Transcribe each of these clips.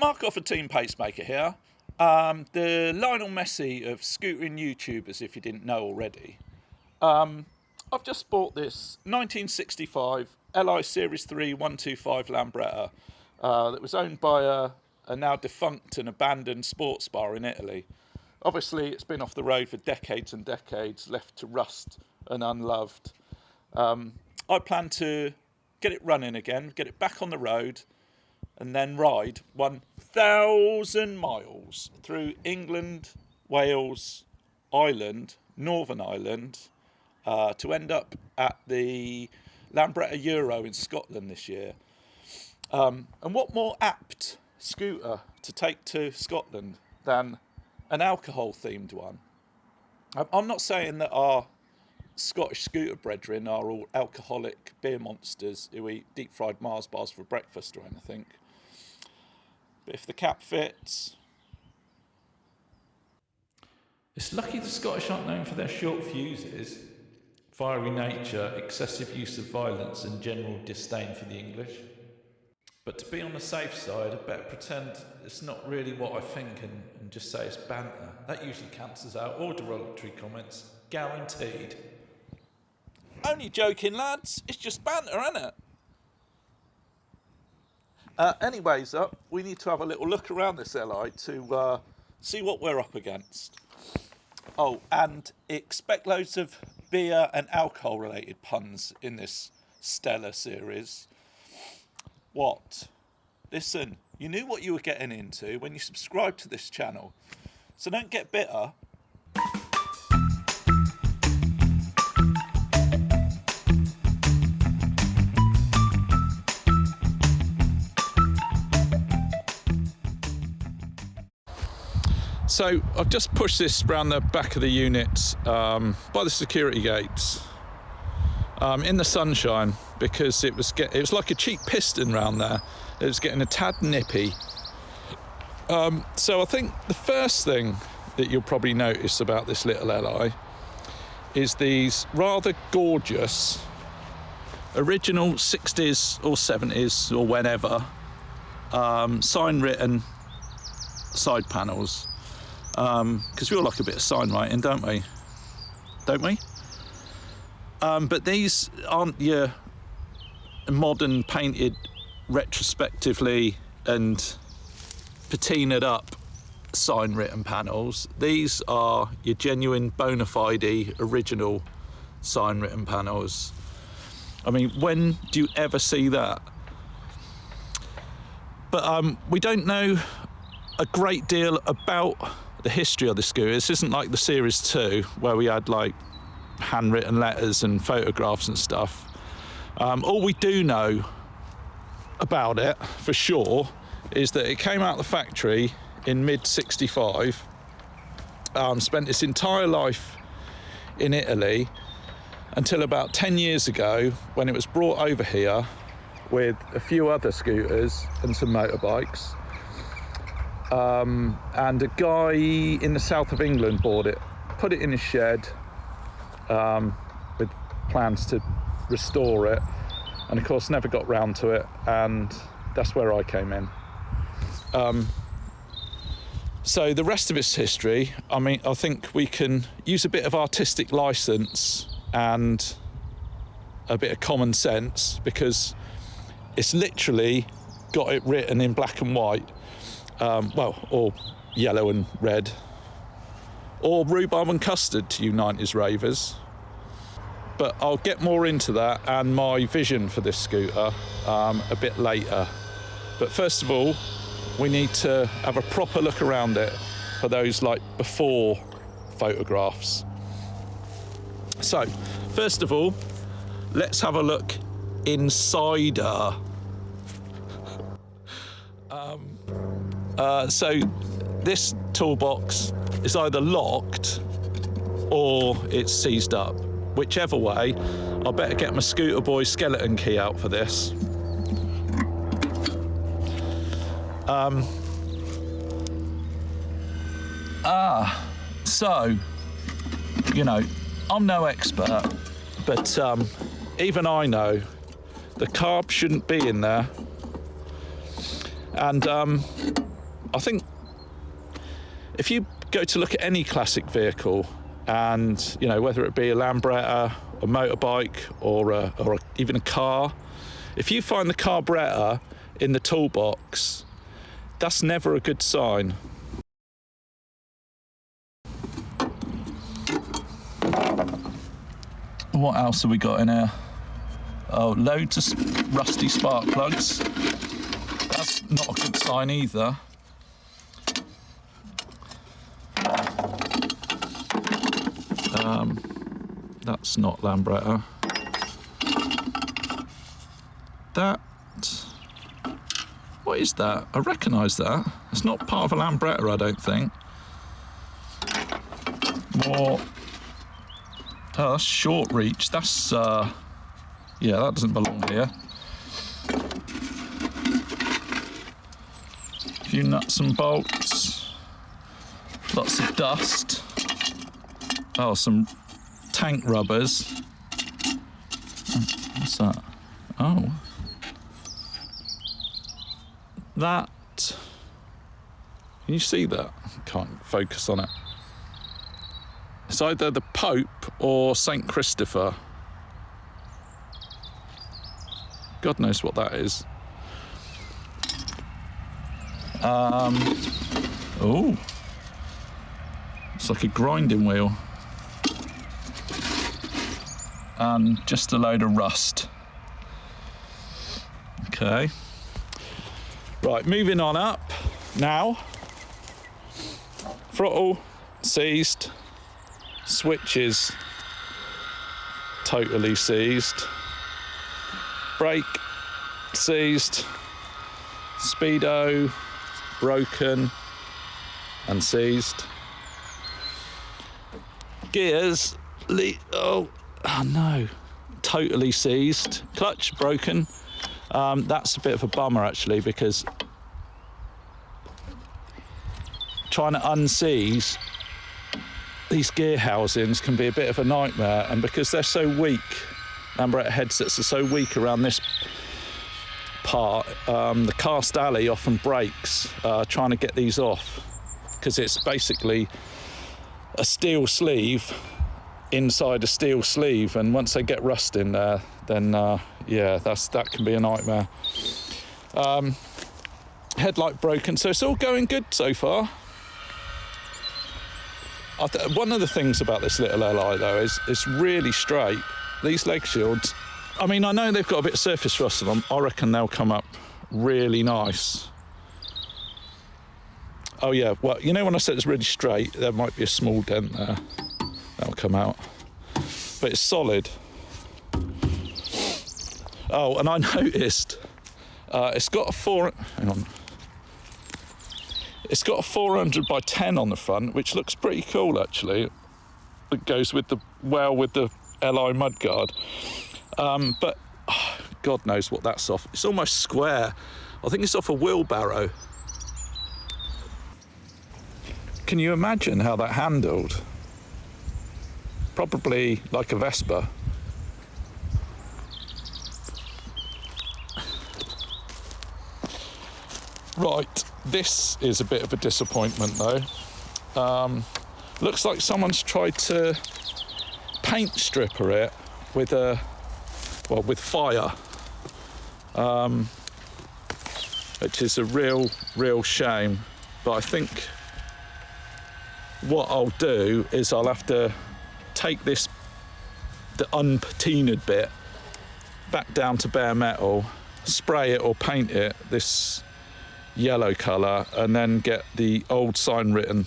Mark off a team pacemaker here. The Lionel Messi of scootering YouTubers, if you didn't know already. I've just bought this 1965 Li Series 3 125 Lambretta that was owned by a now defunct and abandoned sports bar in Italy. Obviously, it's been off the road for decades and decades, left to rust and unloved. I plan to get it running again, get it back on the road, and then ride 1,000 miles through England, Wales, Ireland, Northern Ireland, to end up at the Lambretta Euro in Scotland this year. And what more apt scooter to take to Scotland than an alcohol-themed one? I'm not saying that our Scottish scooter brethren are all alcoholic beer monsters who eat deep-fried Mars bars for breakfast or anything. But if the cap fits... It's lucky the Scottish aren't known for their short fuses, fiery nature, excessive use of violence and general disdain for the English. But to be on the safe side, I better pretend it's not really what I think and just say it's banter. That usually cancels out all derogatory comments, guaranteed. Only joking, lads. It's just banter, innit? Anyways, we need to have a little look around this Li to see what we're up against. Oh, and expect loads of beer and alcohol-related puns in this stellar series. What? Listen, you knew what you were getting into when you subscribed to this channel, so don't get bitter. So I've just pushed this round the back of the unit by the security gates in the sunshine because it was like a cheap piston round there. It was getting a tad nippy. So I think the first thing that you'll probably notice about this little Li is these rather gorgeous original 60s or 70s or whenever sign written side panels. Because we all like a bit of sign writing, don't we? But these aren't your modern painted retrospectively and patinaed up sign written panels. These are your genuine bona fide original sign written panels. I mean, when do you ever see that? But we don't know a great deal about the history of the scooter. This isn't like the Series 2 where we had like handwritten letters and photographs and stuff. All we do know about it for sure is that it came out of the factory in mid-65, spent its entire life in Italy until about 10 years ago when it was brought over here with a few other scooters and some motorbikes. And a guy in the south of England bought it, put it in his shed with plans to restore it, and of course never got round to it, and that's where I came in. So the rest of its history, I mean, I think we can use a bit of artistic license and a bit of common sense, because it's literally got it written in black and white. Or yellow and red, or rhubarb and custard to you 90s ravers. But I'll get more into that and my vision for this scooter a bit later. But first of all, we need to have a proper look around it for those like before photographs. So, first of all, let's have a look inside her. So this toolbox is either locked or it's seized up. Whichever way, I better get my Scooter Boy skeleton key out for this. So, you know, I'm no expert, but even I know the carb shouldn't be in there. And I think if you go to look at any classic vehicle, and you know, whether it be a Lambretta, a motorbike, or even a car, if you find the carburettor in the toolbox, that's never a good sign. What else have we got in here? Oh, loads of rusty spark plugs. That's not a good sign either. That's not Lambretta. That, what is that? I recognise that. It's not part of a Lambretta, I don't think. More, oh, that's short reach. That's, yeah, that doesn't belong here. A few nuts and bolts. Lots of dust. Oh, some tank rubbers. What's that? Oh. That. Can you see that? Can't focus on it. It's either the Pope or St. Christopher. God knows what that is. Oh. It's like a grinding wheel. And just a load of rust. Okay. Right, moving on up now. Throttle seized. Switches totally seized. Brake seized. Speedo broken and seized. Gears, oh no, totally seized. Clutch broken. That's a bit of a bummer actually, because trying to unseize these gear housings can be a bit of a nightmare, and because they're so weak, Lambretta headsets are so weak around this part, the cast alley often breaks trying to get these off, because it's basically a steel sleeve inside a steel sleeve, and once they get rust in there, then yeah, that can be a nightmare. Headlight broken, so it's all going good so far. One of the things about this little Li though is it's really straight. These leg shields, I mean, I know they've got a bit of surface rust on them. I reckon they'll come up really nice. Oh yeah, well, you know when I said it's really straight, there might be a small dent there. That'll come out. But it's solid. Oh, and I noticed it's got a hang on. It's got a 400 by 10 on the front, which looks pretty cool actually. It goes with the Li mudguard. But oh, God knows what that's off. It's almost square. I think it's off a wheelbarrow. Can you imagine how that handled? Probably like a Vespa. Right, this is a bit of a disappointment though. Looks like someone's tried to paint stripper it with with fire, which is a real shame. But I think what I'll do is I'll have to take the unpatinaed bit back down to bare metal, spray it or paint it this yellow colour, and then get the old sign written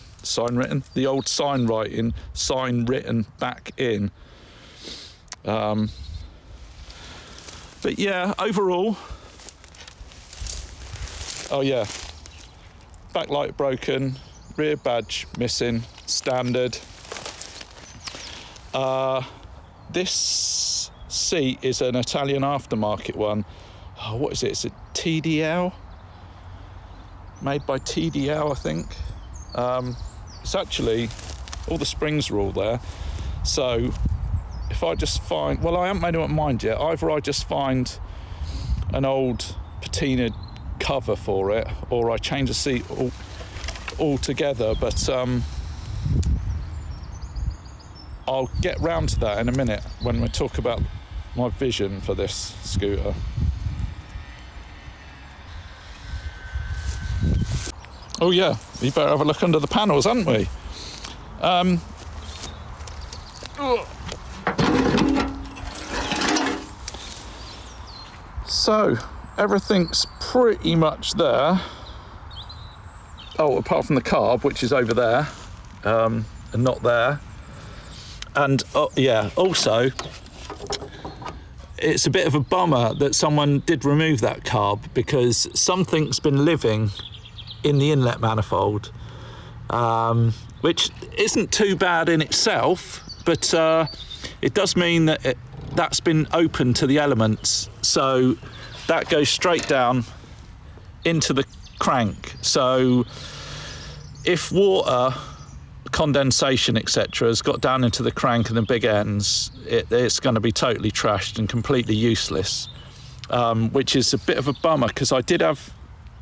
back in. But yeah, overall, oh yeah, backlight broken, rear badge missing, standard. This seat is an Italian aftermarket one. Oh, what is it? It's a TDL? Made by TDL, I think. It's actually, all the springs are all there. So if I just find, well, I haven't made up my mind yet. Either I just find an old patinaed cover for it, or I change the seat altogether, but I'll get round to that in a minute when we talk about my vision for this scooter. Oh yeah, we better have a look under the panels, haven't we? So everything's pretty much there. Oh, apart from the carb, which is over there, and not there. And yeah, also, it's a bit of a bummer that someone did remove that carb, because something's been living in the inlet manifold, which isn't too bad in itself, but it does mean that that's been open to the elements, so that goes straight down into the crank. So if water, condensation, etc., has got down into the crank and the big ends, it's going to be totally trashed and completely useless, which is a bit of a bummer, because I did have,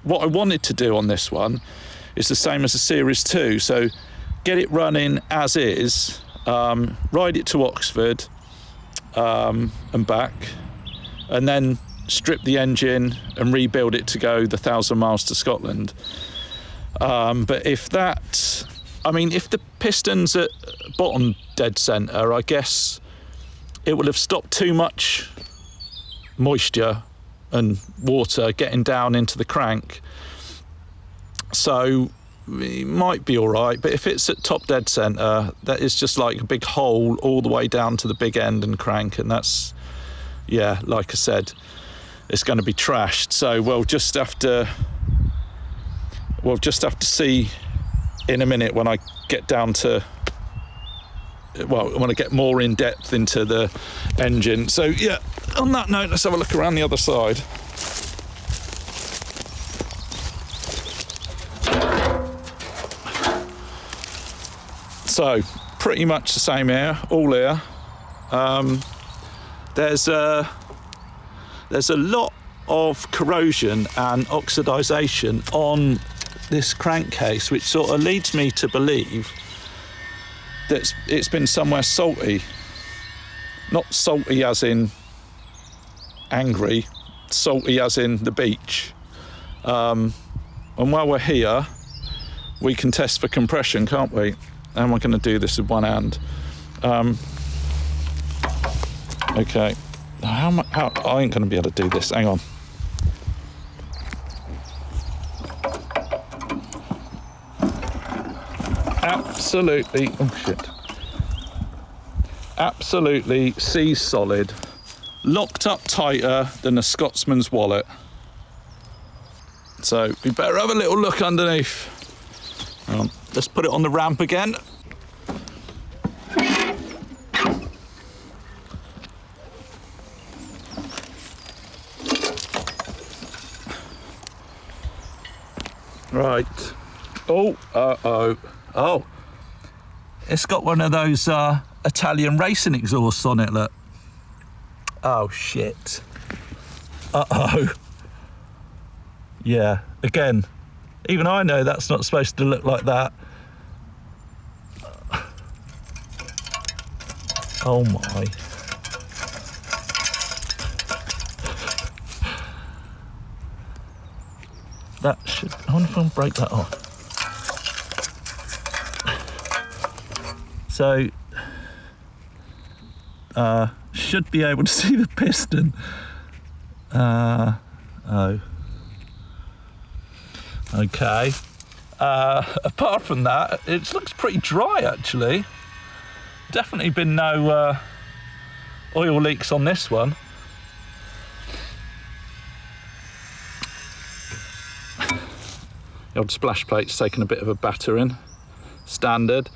what I wanted to do on this one is the same as the Series 2, so get it running as is, ride it to Oxford and back, and then strip the engine and rebuild it to go the 1,000 miles to Scotland. But if that, I mean, if the piston's at bottom dead centre, I guess it will have stopped too much moisture and water getting down into the crank. So it might be all right, but if it's at top dead centre, that is just like a big hole all the way down to the big end and crank, and that's, yeah, like I said, it's going to be trashed. So we'll just have to see in a minute when I get down to, well, when I get more in depth into the engine. So yeah, on that note, let's have a look around the other side. So pretty much the same here, all here. There's a lot of corrosion and oxidization on this crankcase, which sort of leads me to believe that it's been somewhere salty. Not salty as in angry, salty as in the beach. And while we're here, we can test for compression, can't we? And we're going to do this with one hand. Okay. How I ain't going to be able to do this. Hang on. Absolutely. Oh shit. Absolutely sea solid. Locked up tighter than a Scotsman's wallet. So we better have a little look underneath. Let's put it on the ramp again. Right. Oh. It's got one of those Italian racing exhausts on it, look. Oh, shit. Uh-oh. Yeah, again, even I know that's not supposed to look like that. Oh my. That should, I wonder if I can break that off. So, should be able to see the piston. Oh. Okay. Apart from that, it looks pretty dry actually. Definitely been no oil leaks on this one. The old splash plate's taken a bit of a battering, standard.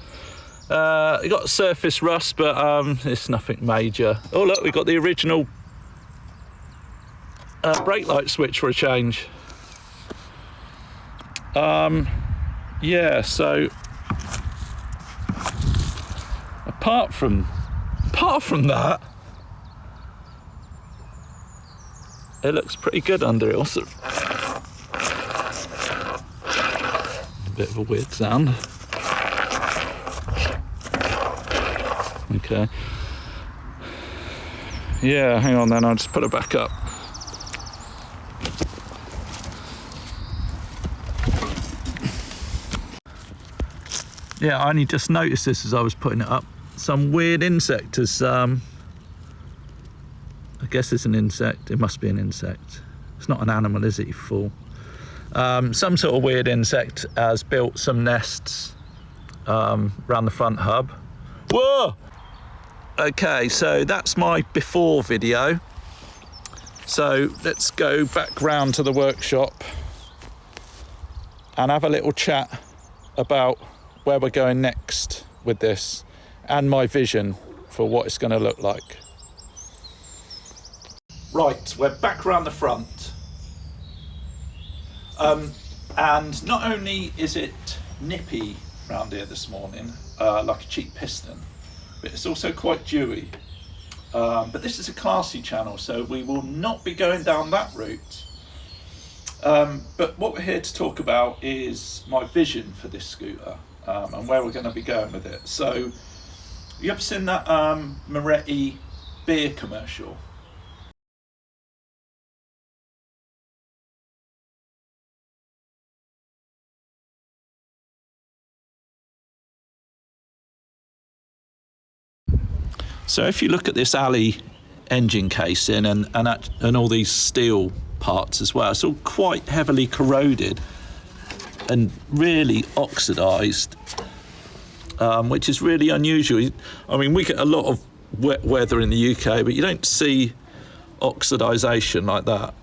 You got surface rust, but it's nothing major. Oh look, we got the original brake light switch for a change. Yeah, so apart from that, it looks pretty good under it. Also, bit of a weird sound. Okay. Yeah, hang on then, I'll just put it back up. Yeah, I only just noticed this as I was putting it up. Some weird insect has, I guess it's an insect, it must be an insect. It's not an animal, is it, you fool? Some sort of weird insect has built some nests around the front hub. Whoa! Okay, so that's my before video. So let's go back round to the workshop and have a little chat about where we're going next with this and my vision for what it's going to look like. Right, we're back around the front. And not only is it nippy round here this morning, like a cheap piston, but it's also quite dewy. But this is a classy channel, so we will not be going down that route. But what we're here to talk about is my vision for this scooter and where we're going to be going with it. So, you ever seen that Moretti Beer commercial? So if you look at this alley engine casing and all these steel parts as well, it's all quite heavily corroded and really oxidised, which is really unusual. I mean, we get a lot of wet weather in the UK, but you don't see oxidisation like that.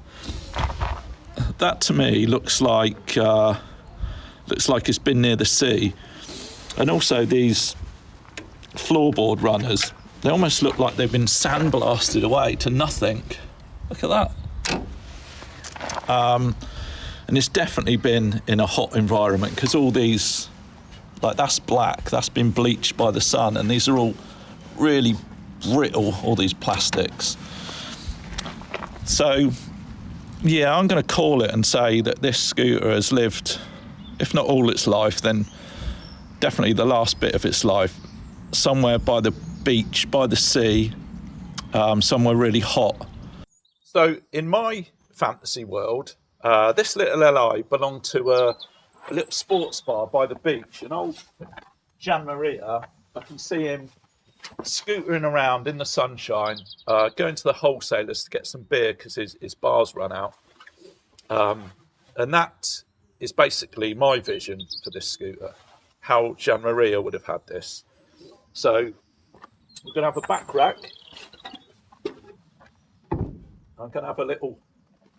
That to me looks like it's been near the sea. And also these floorboard runners, they almost look like they've been sandblasted away to nothing. Look at that. And it's definitely been in a hot environment, because all these, like that's black, that's been bleached by the sun, and these are all really brittle, all these plastics. So yeah, I'm going to call it and say that this scooter has lived, if not all its life, then definitely the last bit of its life, somewhere by the beach, by the sea, somewhere really hot. So in my fantasy world, this little Li belonged to a little sports bar by the beach. An old Gian Maria, I can see him scootering around in the sunshine, going to the wholesalers to get some beer because his bar's run out. And that is basically my vision for this scooter, how Gian Maria would have had this. So we're going to have a back rack. I'm going to have a little,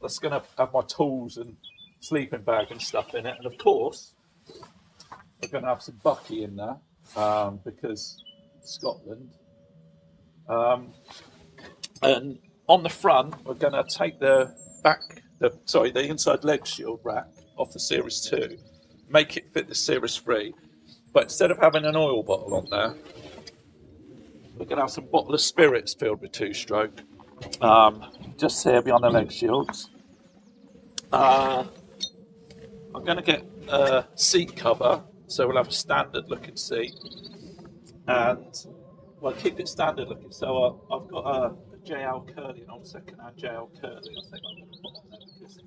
that's going to have my tools and sleeping bag and stuff in it. And of course, we're going to have some bucky in there because Scotland. And on the front, we're going to take the inside leg shield rack off the Series 2, make it fit the Series 3. But instead of having an oil bottle on there, we're going to have some bottle of spirits filled with two-stroke, just here behind the leg shields. I'm going to get a seat cover, so we'll have a standard-looking seat, and we'll keep it standard-looking. So I've got a JL Curly, an old second-hand JL Curly. I think I'm going to put on there because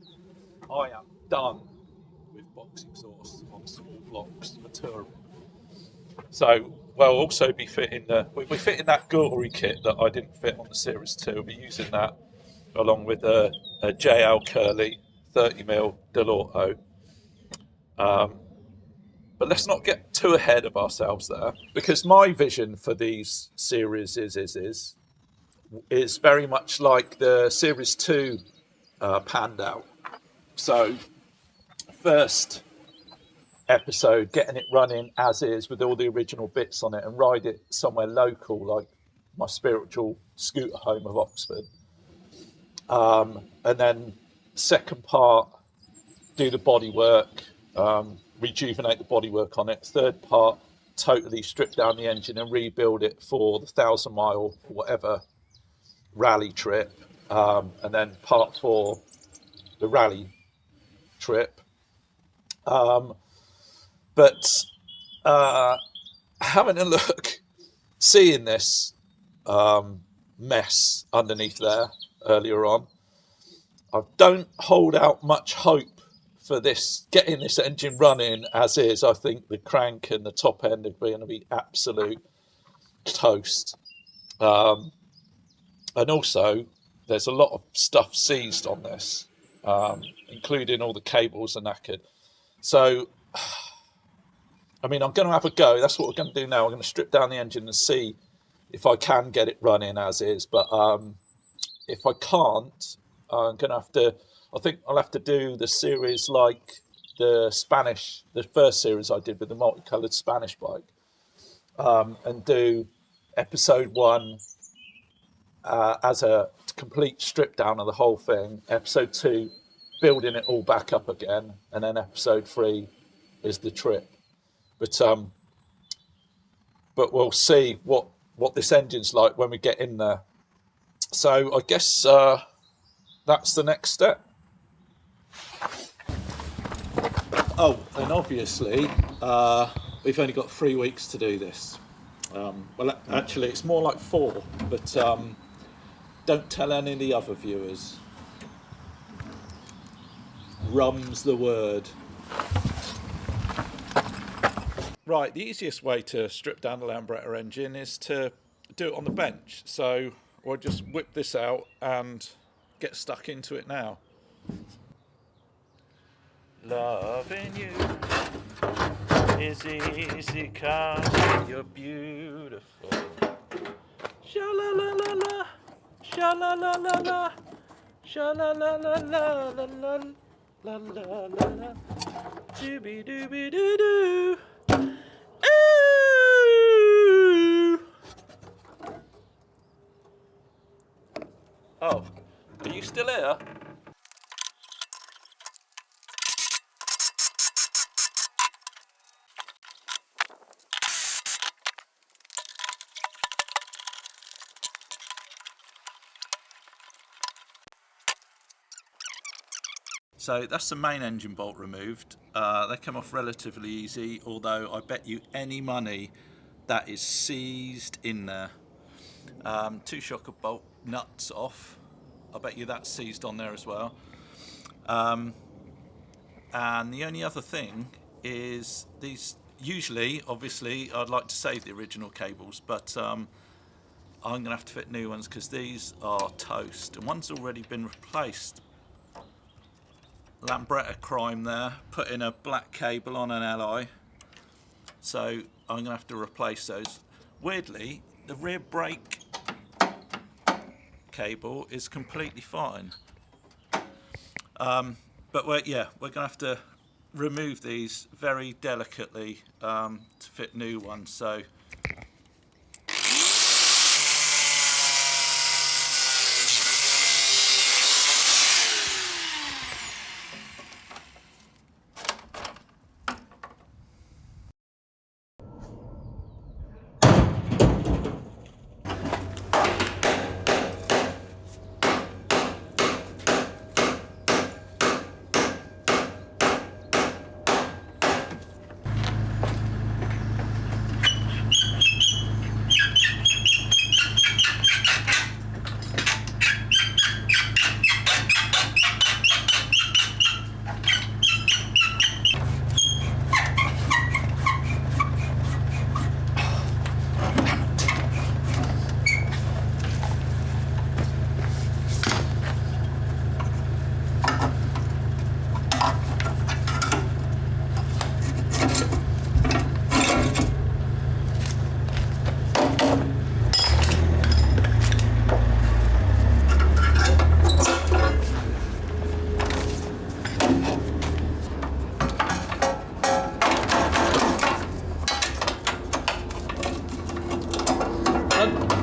I am done with box exhaust on small blocks for touring. So we'll also be fitting we'll be fitting that Gori kit that I didn't fit on the Series 2. We'll be using that along with a JL Curly 30mm Delauto. But let's not get too ahead of ourselves there, because my vision for these series is very much like the Series 2 panned out. So first episode, getting it running as is with all the original bits on it, and ride it somewhere local like my spiritual scooter home of Oxford. And then second part, do the bodywork, rejuvenate the bodywork on it. Third part, totally strip down the engine and rebuild it for the 1,000-mile whatever rally trip. And then part 4, the rally trip. But having a look, seeing this mess underneath there earlier on, I don't hold out much hope for this, getting this engine running as is. I think the crank and the top end are going to be absolute toast. And also, there's a lot of stuff seized on this, including all the cables are knackered. So, I mean, I'm going to have a go. That's what we're going to do now. I'm going to strip down the engine and see if I can get it running as is. But if I can't, I'm going to have to, I think I'll have to do the series like the first series I did with the multicoloured Spanish bike, and do episode 1 as a complete strip down of the whole thing, episode 2 building it all back up again, and then episode 3 is the trip. But we'll see what this engine's like when we get in there. So I guess that's the next step. Oh, and obviously we've only got 3 weeks to do this. Well, actually, it's more like 4, but don't tell any of the other viewers. Rum's the word. Right, the easiest way to strip down the Lambretta engine is to do it on the bench. So I'll just whip this out and get stuck into it now. Loving you is easy 'cause you're beautiful. Sha-la-la-la-la, sha-la-la-la-la, sha-la-la-la-la-la-la-la-la-la-la, dooby-dooby-doo-doo. Ooh. Oh, are you still here? So that's the main engine bolt removed. They come off relatively easy, although I bet you any money that is seized in there. 2 shocker bolt nuts off. I bet you that's seized on there as well. And the only other thing is these, usually, obviously, I'd like to save the original cables, but I'm going to have to fit new ones because these are toast. And one's already been replaced. Lambretta crime there, putting a black cable on an Li, so I'm going to have to replace those. Weirdly, the rear brake cable is completely fine, but we're going to have to remove these very delicately to fit new ones. So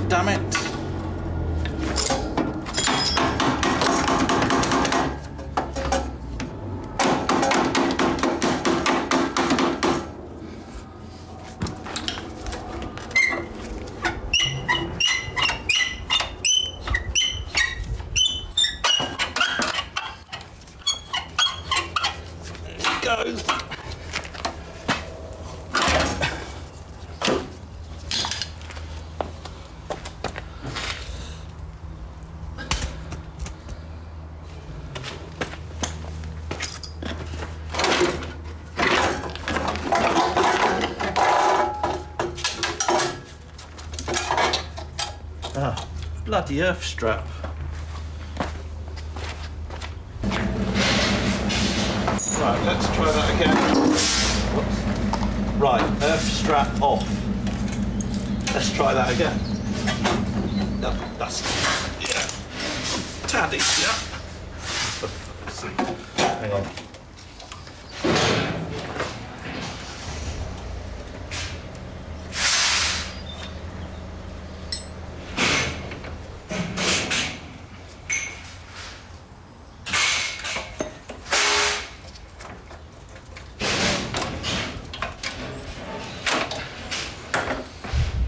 damn it. There it goes. bloody earth strap. Right, let's try that again. Whoops. Right, earth strap off. Let's try that again. No, that's, yeah. Taddy, yeah. Hang on.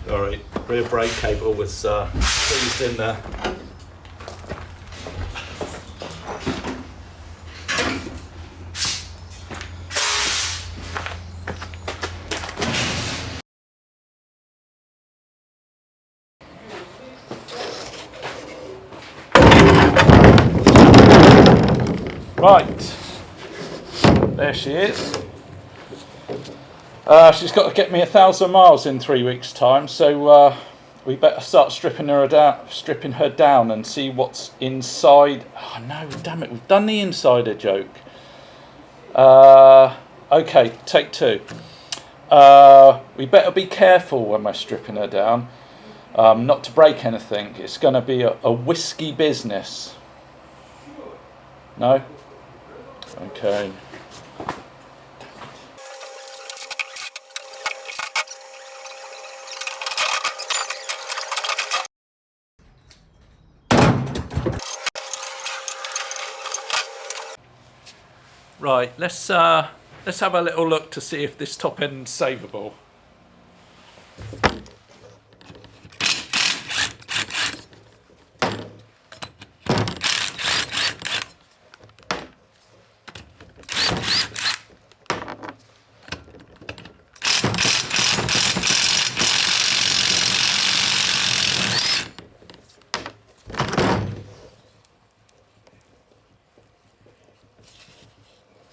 Alright, rear brake cable was seized in there. Right, there she is. She's got to get me 1,000 miles in 3 weeks' time, so we better start stripping her down and see what's inside. Oh no, damn it, we've done the insider joke. Okay, take two. We better be careful when we're stripping her down, not to break anything. It's going to be a whiskey business. No? Okay. Right, let's have a little look to see if this top end's savable.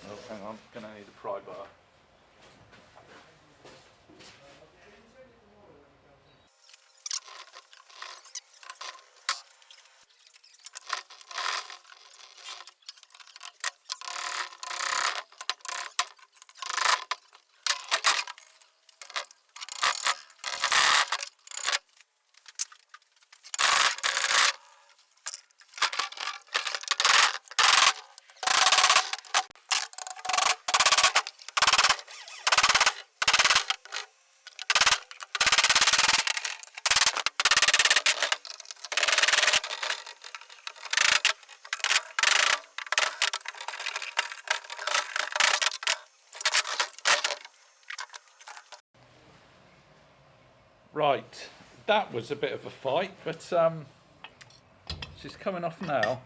Oh, hang on, gonna need a pry bar. Right, that was a bit of a fight, but she's coming off now.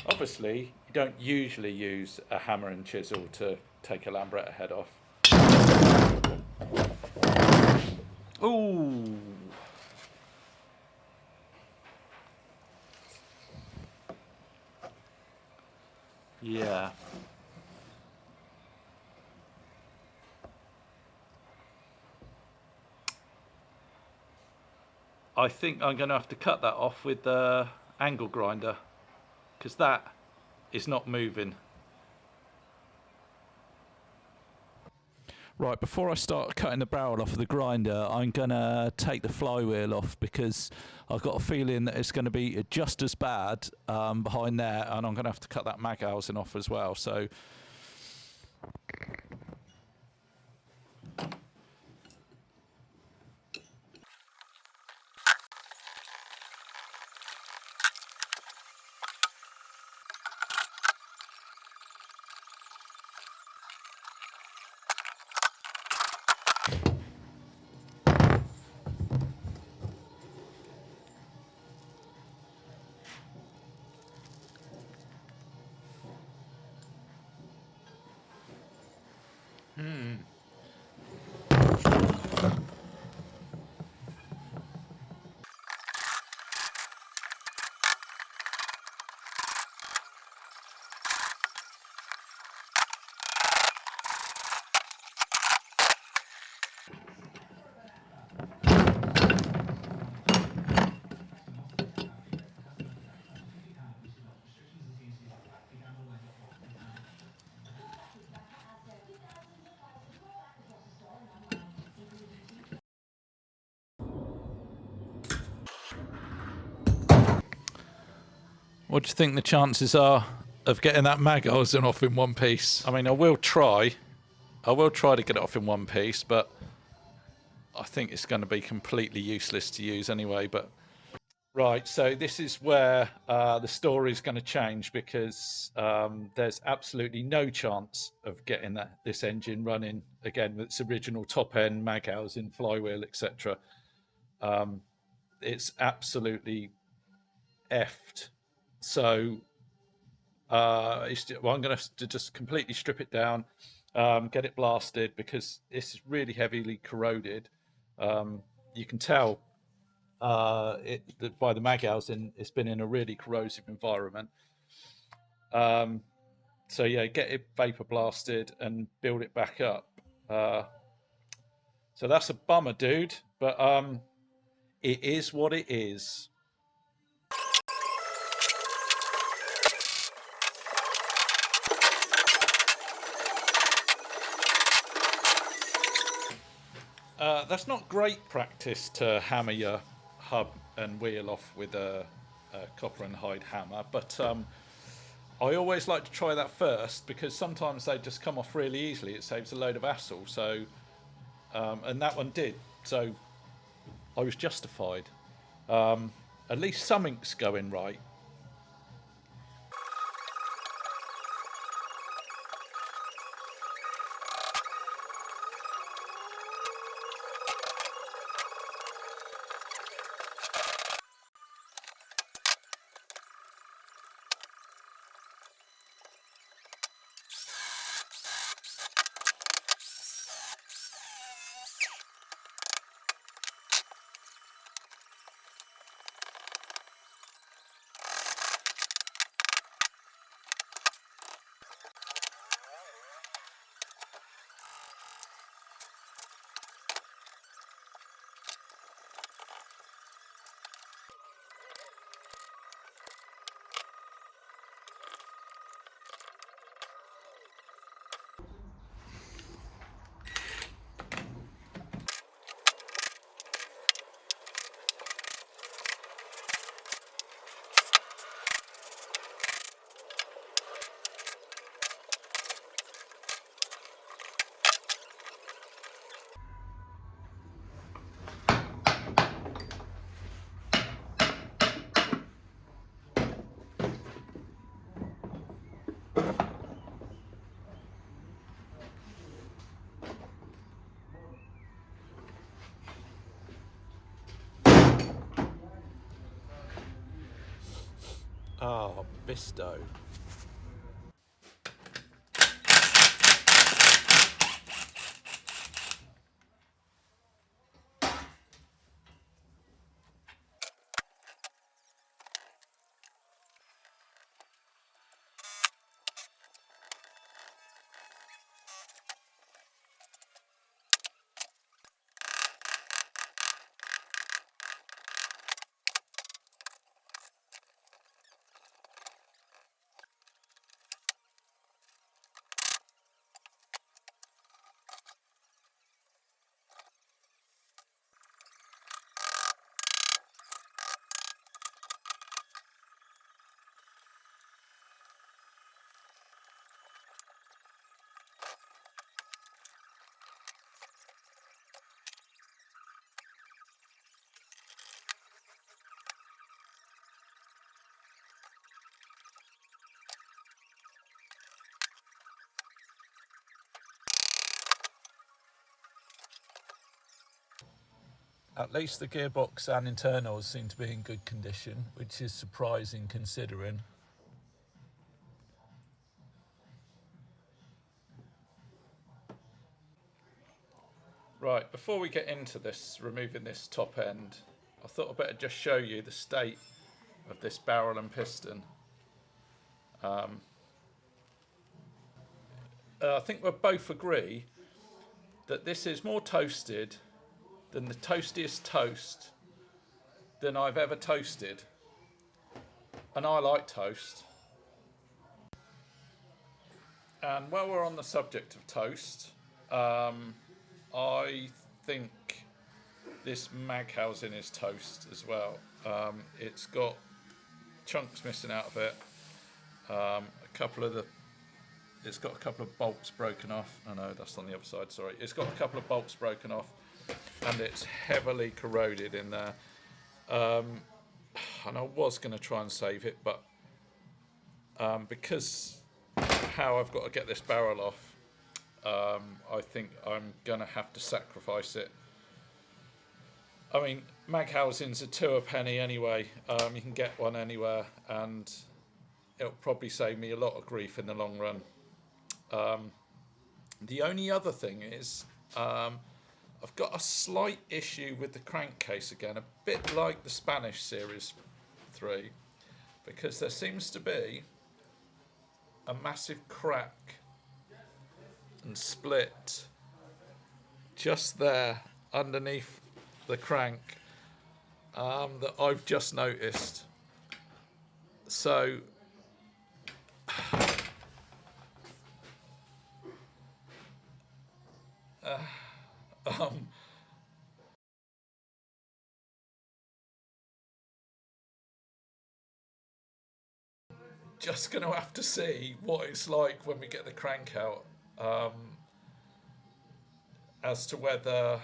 Obviously, you don't usually use a hammer and chisel to take a Lambretta head off. Ooh. Yeah. I think I'm going to have to cut that off with the angle grinder, because that is not moving. Right, before I start cutting the barrel off of the grinder, I'm going to take the flywheel off, because I've got a feeling that it's going to be just as bad behind there, and I'm going to have to cut that mag housing off as well. So What do you think the chances are of getting that mag housing off in one piece? I mean, I will try to get it off in one piece, but I think it's going to be completely useless to use anyway. But right, so this is where the story is going to change, because there's absolutely no chance of getting this engine running again with its original top end mag housing, flywheel, etc. It's absolutely effed. So I'm going to just completely strip it down, get it blasted, because it's really heavily corroded. You can tell by the mag housing, it's been in a really corrosive environment. So yeah, get it vapor blasted and build it back up. So that's a bummer, dude, but it is what it is. That's not great practice to hammer your hub and wheel off with a copper and hide hammer, but I always like to try that first, because sometimes they just come off really easily. It saves a load of hassle. So, and that one did. So I was justified. At least something's going right. Oh, Bisto. At least the gearbox and internals seem to be in good condition, which is surprising considering. Right, before we get into this, removing this top end, I thought I'd better just show you the state of this barrel and piston. I think we'll both agree that this is more toasted than the toastiest toast than I've ever toasted. And I like toast. And while we're on the subject of toast, I think this mag housing is toast as well. It's got chunks missing out of it. It's got a couple of bolts broken off. Oh no, that's on the other side, sorry. It's got a couple of bolts broken off, and it's heavily corroded in there. And I was going to try and save it, but because how I've got to get this barrel off, I think I'm going to have to sacrifice it. I mean, mag housings are 2 a penny anyway. You can get one anywhere, and it'll probably save me a lot of grief in the long run. The only other thing is, I've got a slight issue with the crankcase again, a bit like the Spanish Series 3, because there seems to be a massive crack and split just there underneath the crank that I've just noticed. So just going to have to see what it's like when we get the crank out, as to whether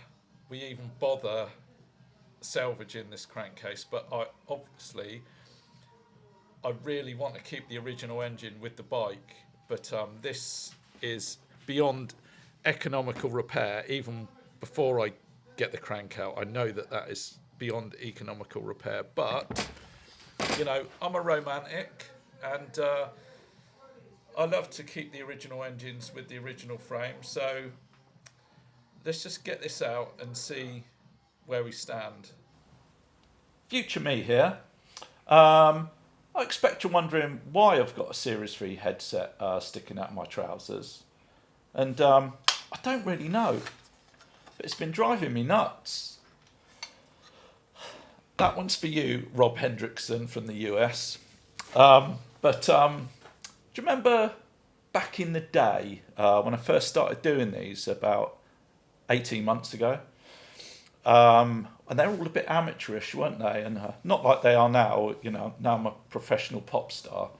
we even bother salvaging this crankcase. But I really want to keep the original engine with the bike, but this is beyond economical repair. Even before I get the crank out, I know that is beyond economical repair. But you know, I'm a romantic, and I love to keep the original engines with the original frame. So let's just get this out and see where we stand. Future me here. I expect you're wondering why I've got a Series 3 headset sticking out of my trousers. And I don't really know, but it's been driving me nuts. That one's for you, Rob Hendrickson from the US. But do you remember back in the day when I first started doing these about 18 months ago? And they're all a bit amateurish, weren't they? And not like they are now. You know, now I'm a professional pop star.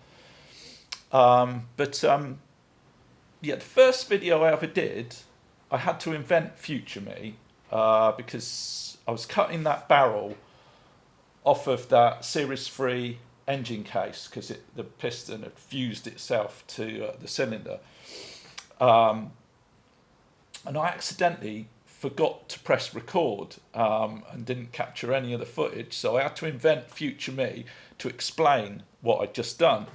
Yeah, the first video I ever did, I had to invent future me because I was cutting that barrel off of that Series 3 engine case because the piston had fused itself to the cylinder. And I accidentally forgot to press record and didn't capture any of the footage, so I had to invent future me to explain what I'd just done.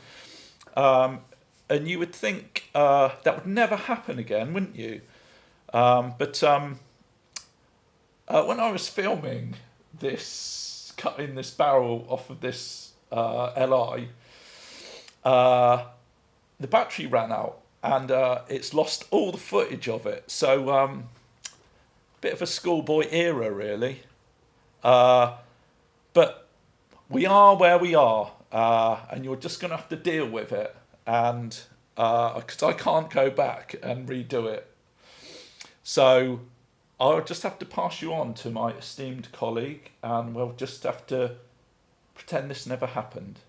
And you would think that would never happen again, wouldn't you? But when I was filming this, cutting this barrel off of this LI, the battery ran out, and it's lost all the footage of it. So bit of a schoolboy era, really. But we are where we are, and you're just going to have to deal with it. And because I can't go back and redo it, so I'll just have to pass you on to my esteemed colleague, and we'll just have to pretend this never happened.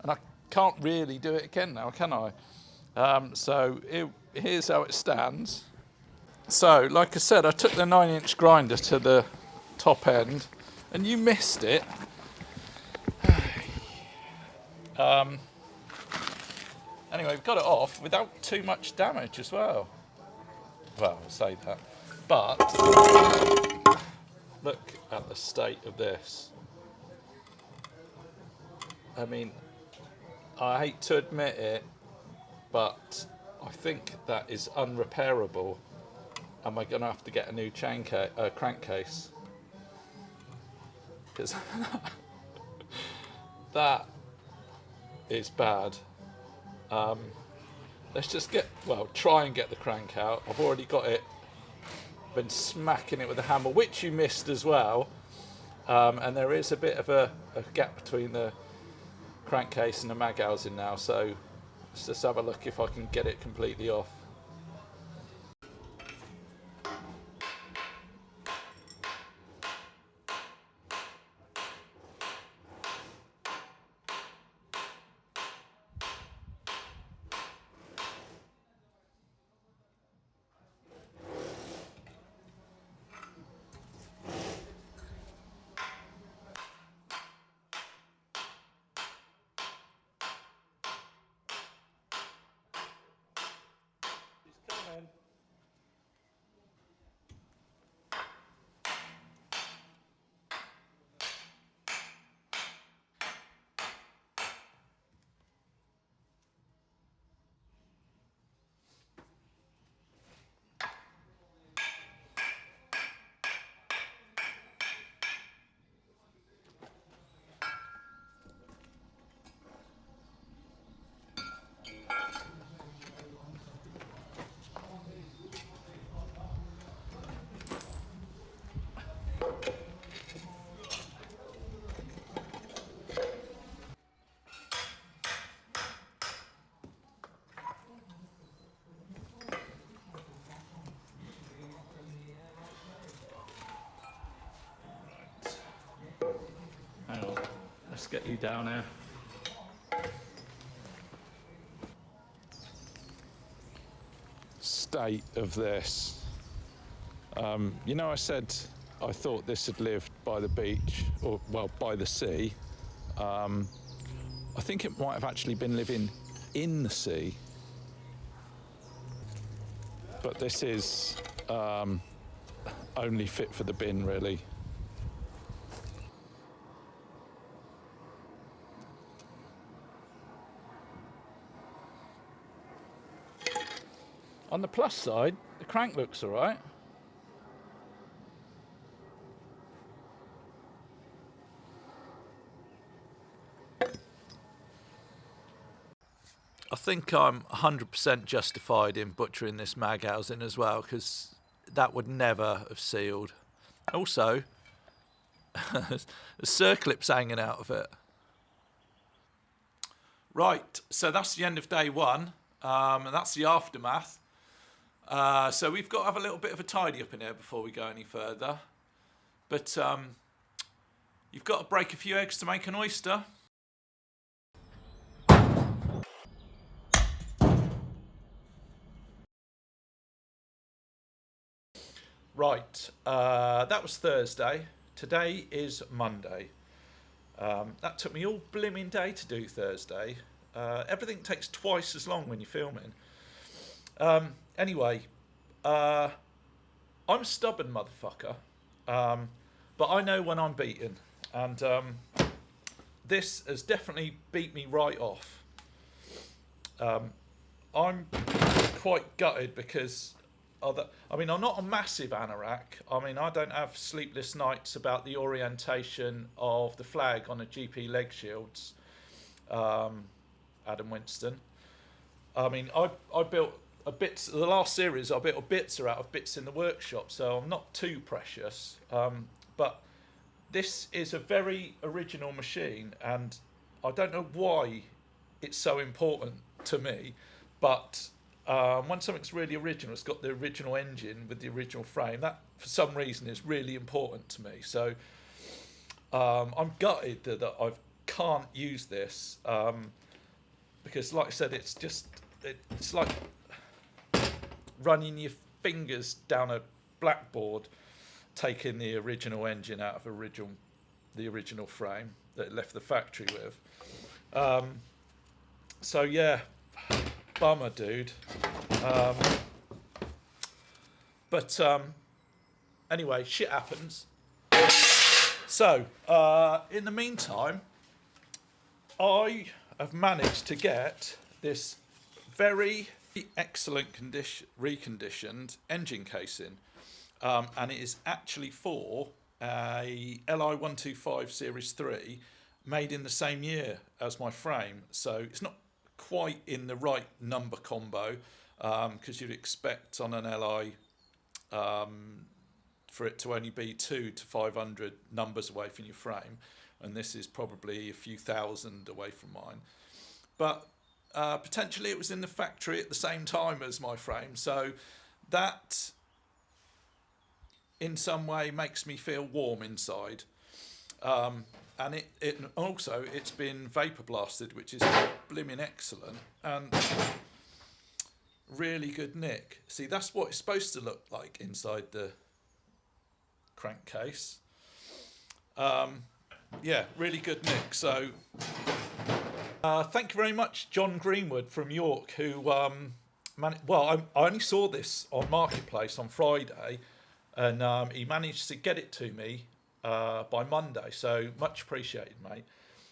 And I can't really do it again now, can I? Here's how it stands. So, like I said, I took the 9-inch grinder to the top end, and you missed it. Anyway, we've got it off without too much damage as well. Well, I'll say that. But look at the state of this. I mean, I hate to admit it, but I think that is unrepairable. Am I going to have to get a new crankcase? Because that is bad. Let's just try and get the crank out. I've already got it, been smacking it with a hammer, which you missed as well. And there is a bit of a gap between the crankcase and the mag housing now, so let's just have a look if I can get it completely off. Hang on, let's get you down here. State of this. You know, I said I thought this had lived by the beach, or well, by the sea. I think it might have actually been living in the sea. But this is only fit for the bin, really. On the plus side, the crank looks all right. I think I'm 100% justified in butchering this mag housing as well, because that would never have sealed. Also, the circlips hanging out of it. Right, so that's the end of day one, and that's the aftermath. So we've got to have a little bit of a tidy up in here before we go any further. But you've got to break a few eggs to make an oyster. Right, that was Thursday. Today is Monday. That took me all blimmin' day to do Thursday. Everything takes twice as long when you're filming. Anyway, I'm a stubborn motherfucker, but I know when I'm beaten, and this has definitely beat me right off. I'm quite gutted because I'm not a massive anorak. I mean, I don't have sleepless nights about the orientation of the flag on a GP leg shields. Adam Winston. I mean, I built a bits. The last series I built a bits are out of bits in the workshop, so I'm not too precious. But this is a very original machine, and I don't know why it's so important to me, but when something's really original, it's got the original engine with the original frame, that for some reason is really important to me. So I'm gutted that I can't use this, because like I said, it's like running your fingers down a blackboard, taking the original engine out of the original frame that it left the factory with. So yeah, bummer, dude. But anyway, shit happens. So in the meantime, I have managed to get this very excellent reconditioned engine casing, and it is actually for a LI125 Series 3 made in the same year as my frame, so it's not quite in the right number combo, because you'd expect on an LI for it to only be 200 to 500 numbers away from your frame, and this is probably a few thousand away from mine. But potentially it was in the factory at the same time as my frame, so that in some way makes me feel warm inside. And it's been vapor blasted, which is blimmin' excellent and really good nick. See, that's what it's supposed to look like inside the crankcase. Yeah, really good nick. So thank you very much, John Greenwood from York, who well, I only saw this on Marketplace on Friday, and he managed to get it to me by Monday. So much appreciated, mate.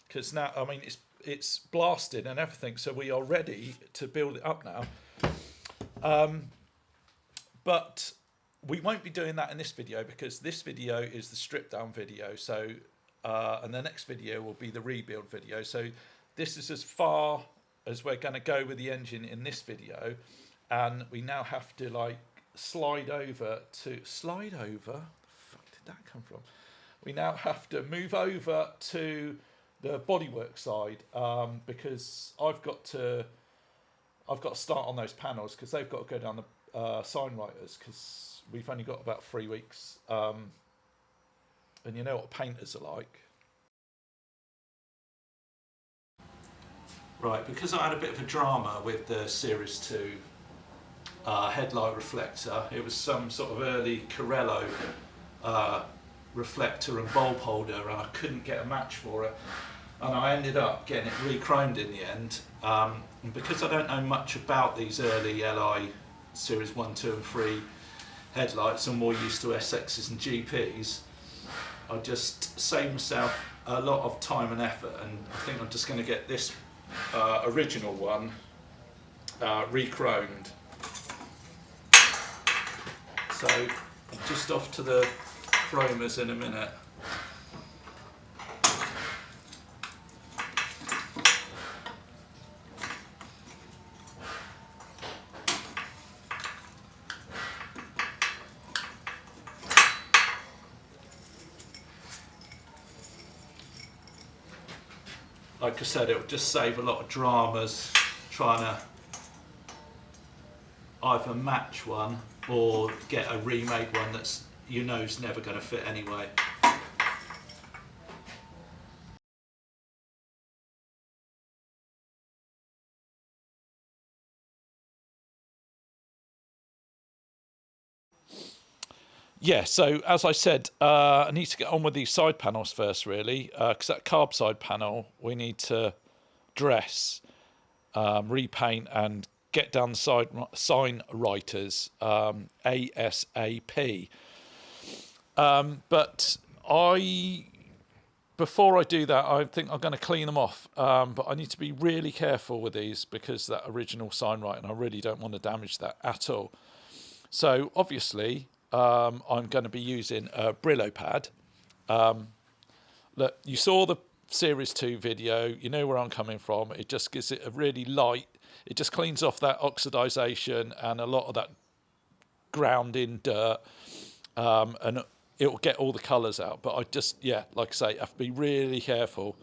Because now, I mean, it's blasted and everything, so we are ready to build it up now. But we won't be doing that in this video, because this video is the strip down video. So, and the next video will be the rebuild video. So this is as far as we're going to go with the engine in this video, and we now have to like slide over. The fuck did that come from? We now have to move over to the bodywork side, because I've got to start on those panels, because they've got to go down the sign writers, because we've only got about 3 weeks, and you know what painters are like. Right, because I had a bit of a drama with the Series 2 headlight reflector. It was some sort of early Corello reflector and bulb holder, and I couldn't get a match for it, and I ended up getting it re-chromed in the end. And because I don't know much about these early Li Series 1, 2 and 3 headlights, I'm more used to SXs and GPs, I just saved myself a lot of time and effort, and I think I'm just going to get this original one re-chromed. So I'm just off to the chromers in a minute. Like I said, it will just save a lot of dramas trying to either match one or get a remade one that's, you know, is never going to fit anyway. Yeah, so as I said, I need to get on with these side panels first, really, because that carb side panel we need to dress, repaint, and get down the sign writers ASAP. But before I do that, I think I'm going to clean them off. But I need to be really careful with these, because that original sign writing, I really don't want to damage that at all. So obviously, I'm going to be using a Brillo pad. Look, you saw the Series 2 video, you know where I'm coming from. It just gives it a really light, it just cleans off that oxidization and a lot of that ground in dirt, and it will get all the colours out. But I just, yeah, like I say, have to be really careful.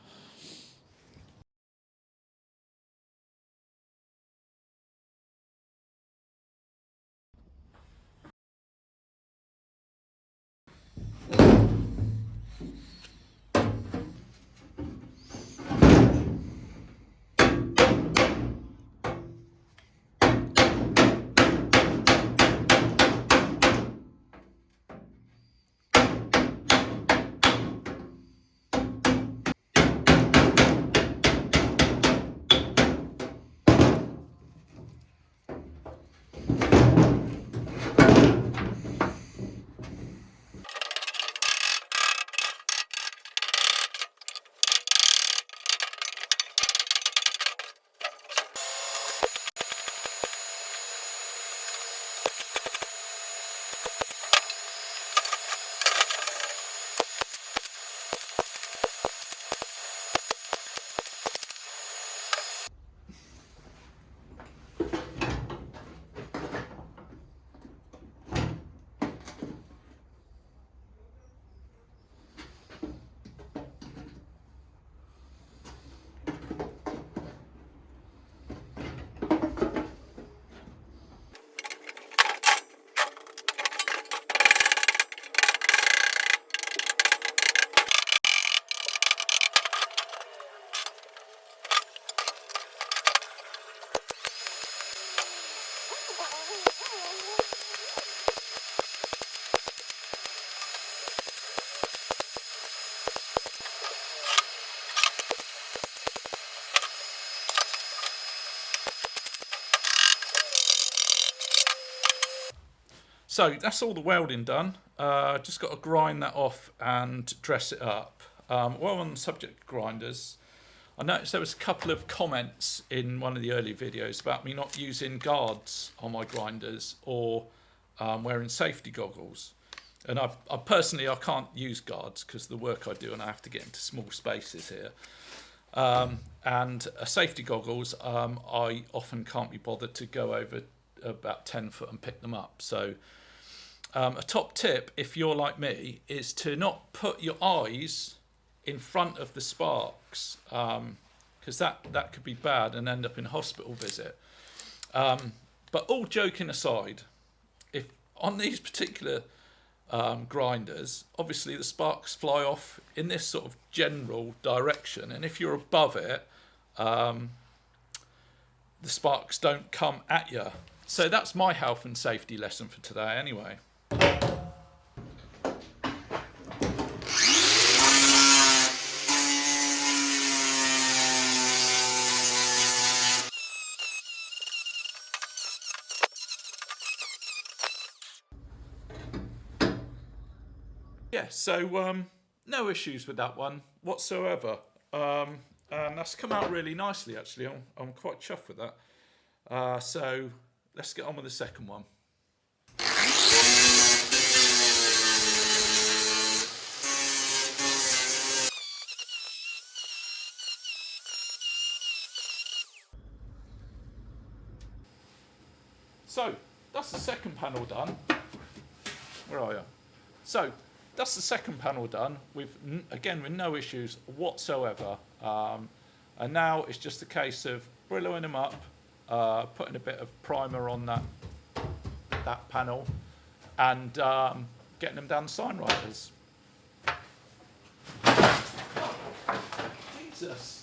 So that's all the welding done. Just got to grind that off and dress it up. While on the subject of grinders, I noticed there was a couple of comments in one of the early videos about me not using guards on my grinders or wearing safety goggles. And I personally can't use guards because of the work I do and I have to get into small spaces here. And safety goggles, I often can't be bothered to go over about 10 foot and pick them up. So a top tip, if you're like me, is to not put your eyes in front of the sparks, because that could be bad and end up in a hospital visit. But all joking aside, if on these particular grinders, obviously the sparks fly off in this sort of general direction, and if you're above it, the sparks don't come at you. So that's my health and safety lesson for today anyway. Yeah, so no issues with that one whatsoever. And that's come out really nicely, actually. I'm quite chuffed with that. So let's get on with the second one. So that's the second panel done. Where are you? So that's the second panel done with no issues whatsoever. And now it's just a case of brilloing them up, putting a bit of primer on that panel, and getting them down the signwriters. Jesus.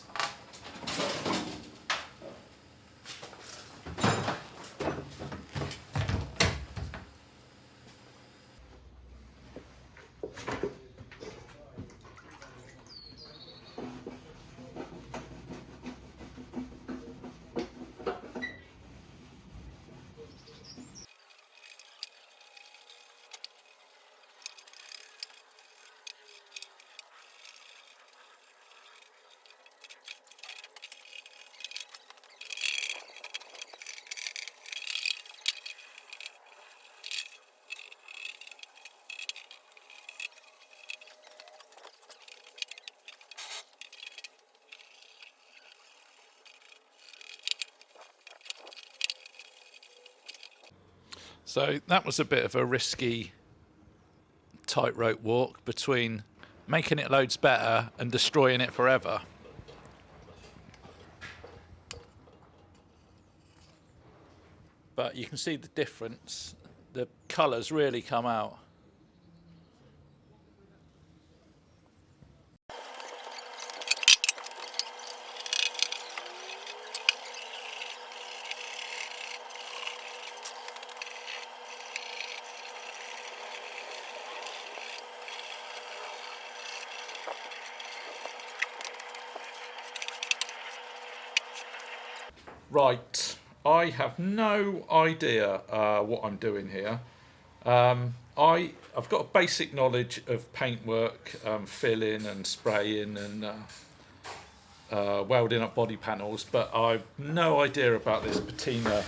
So that was a bit of a risky tightrope walk between making it loads better and destroying it forever. But you can see the difference. The colours really come out. Right, I have no idea what I'm doing here. I've got a basic knowledge of paintwork, filling and spraying and welding up body panels, but I've no idea about this patina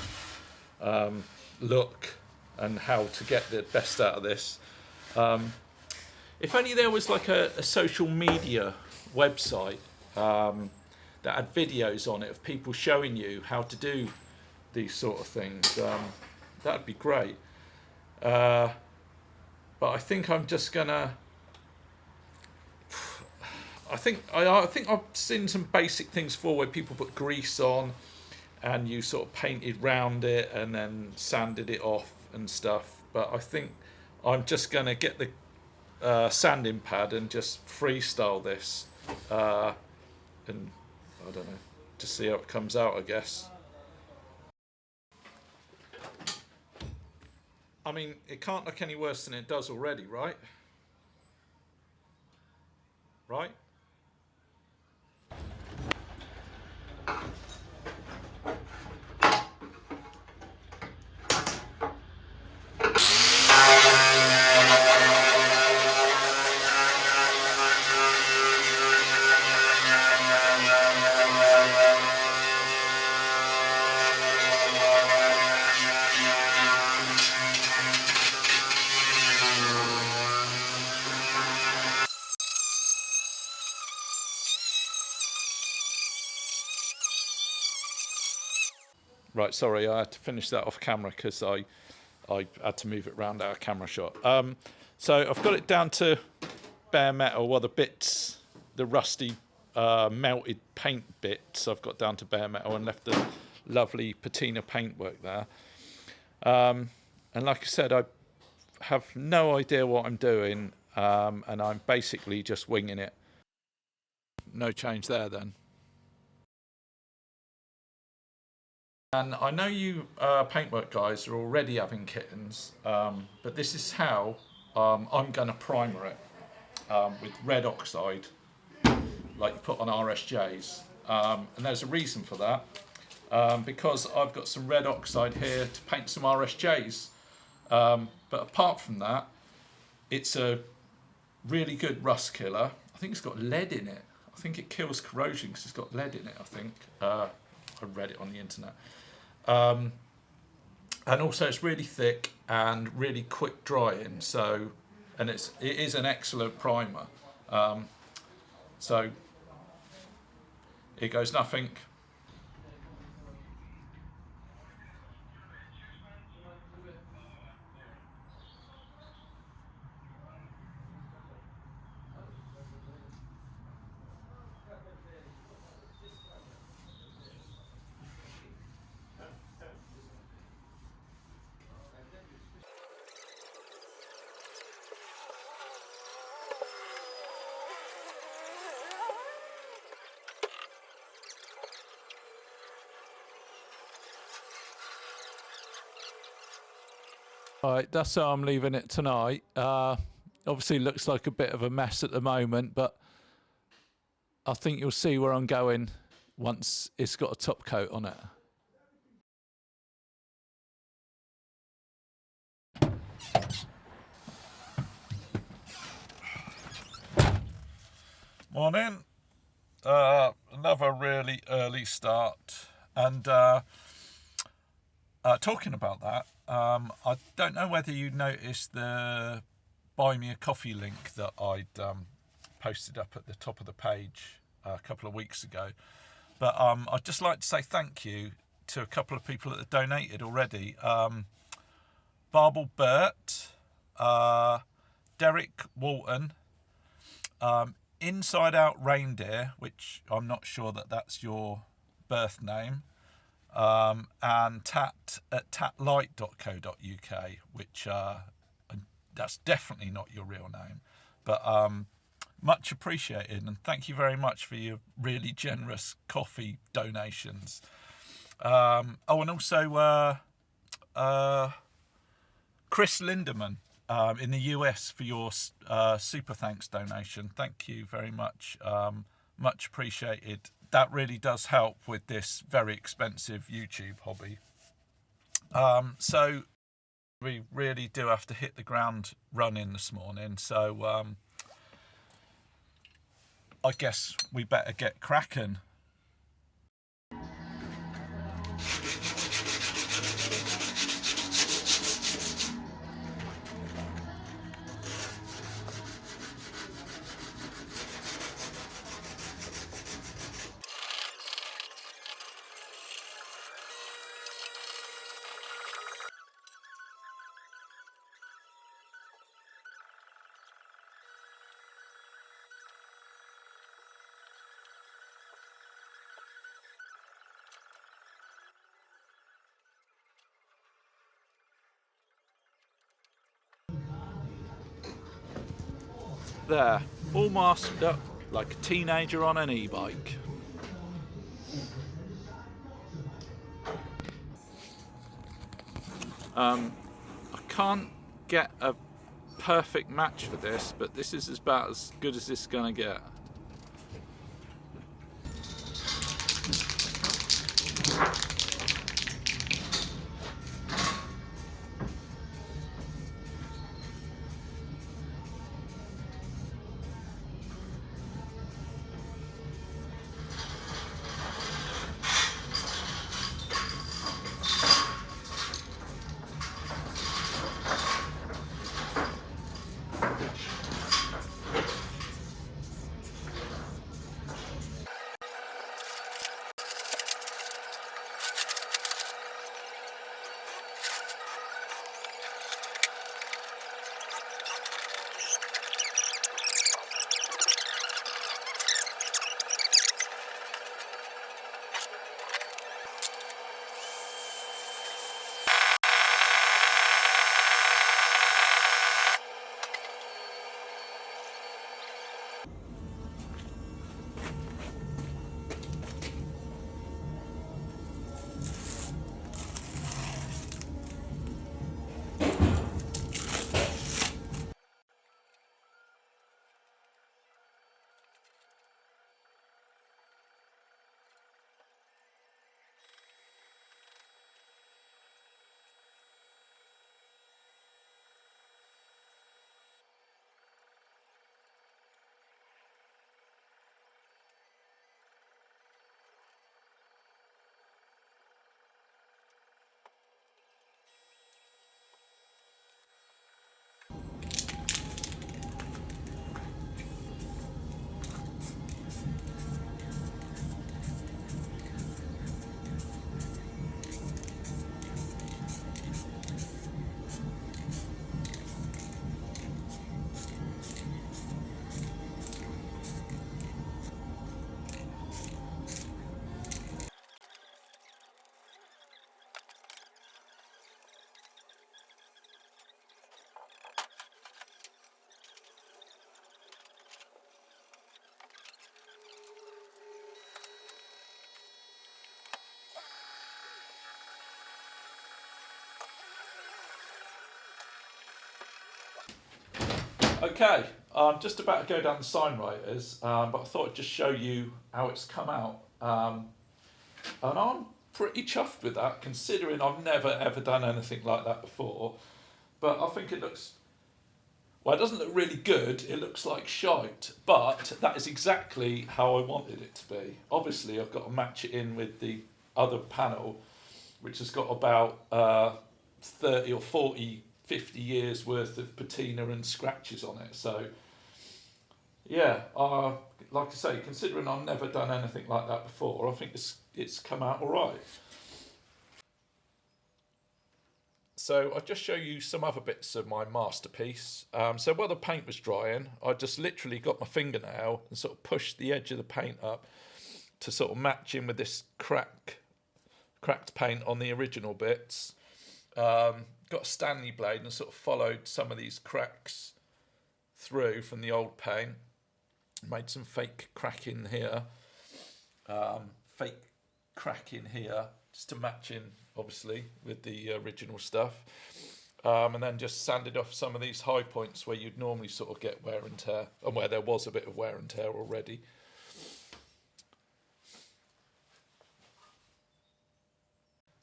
look and how to get the best out of this. If only there was like a social media website that had videos on it of people showing you how to do these sort of things. That'd be great. But I think I'm just gonna. I think I've seen some basic things before where people put grease on, and you sort of painted round it and then sanded it off and stuff. But I think I'm just gonna get the sanding pad and just freestyle this, and I don't know, just see how it comes out, I guess. I mean, it can't look any worse than it does already, right? Right? Right, sorry, I had to finish that off camera because I had to move it around our camera shot. So I've got it down to bare metal. Well, the bits, the rusty melted paint bits, I've got down to bare metal and left the lovely patina paintwork there. And like I said, I have no idea what I'm doing, and I'm basically just winging it. No change there then. And I know you paintwork guys are already having kittens, but this is how I'm going to primer it with red oxide, like you put on RSJs. And there's a reason for that, because I've got some red oxide here to paint some RSJs. But apart from that, it's a really good rust killer. I think it's got lead in it. I think it kills corrosion because it's got lead in it, I think. I read it on the internet. And also it's really thick and really quick drying, so, and it is an excellent primer. So here goes nothing. All right, that's how I'm leaving it tonight. Obviously looks like a bit of a mess at the moment, but I think you'll see where I'm going once it's got a top coat on it. Morning. Another really early start. And talking about that, I don't know whether you noticed the Buy Me a Coffee link that I'd posted up at the top of the page a couple of weeks ago. But I'd just like to say thank you to a couple of people that have donated already. Barbel Burt, Derek Walton, Inside Out Reindeer, which I'm not sure that that's your birth name, and Tat at tatlight.co.uk, which that's definitely not your real name, but much appreciated, and thank you very much for your really generous coffee donations. Oh, and also Chris Lindemann in the US for your super thanks donation. Thank you very much. Much appreciated. That really does help with this very expensive YouTube hobby. So we really do have to hit the ground running this morning. So I guess we better get cracking. There, all masked up like a teenager on an e-bike. I can't get a perfect match for this, but this is about as good as it's gonna get. Okay, I'm just about to go down the signwriters, but I thought I'd just show you how it's come out. And I'm pretty chuffed with that, considering I've never ever done anything like that before. But I think it looks, well, it doesn't look really good, it looks like shite, but that is exactly how I wanted it to be. Obviously, I've got to match it in with the other panel, which has got about 30 or 40, 50 years worth of patina and scratches on it. So, yeah, like I say, considering I've never done anything like that before, I think it's come out all right. So I'll just show you some other bits of my masterpiece. So while the paint was drying, I just literally got my fingernail and sort of pushed the edge of the paint up to sort of match in with this cracked paint on the original bits. Got a Stanley blade and sort of followed some of these cracks through from the old paint. Made some fake crack in here, just to match in, obviously, with the original stuff. And then just sanded off some of these high points where you'd normally sort of get wear and tear, and where there was a bit of wear and tear already.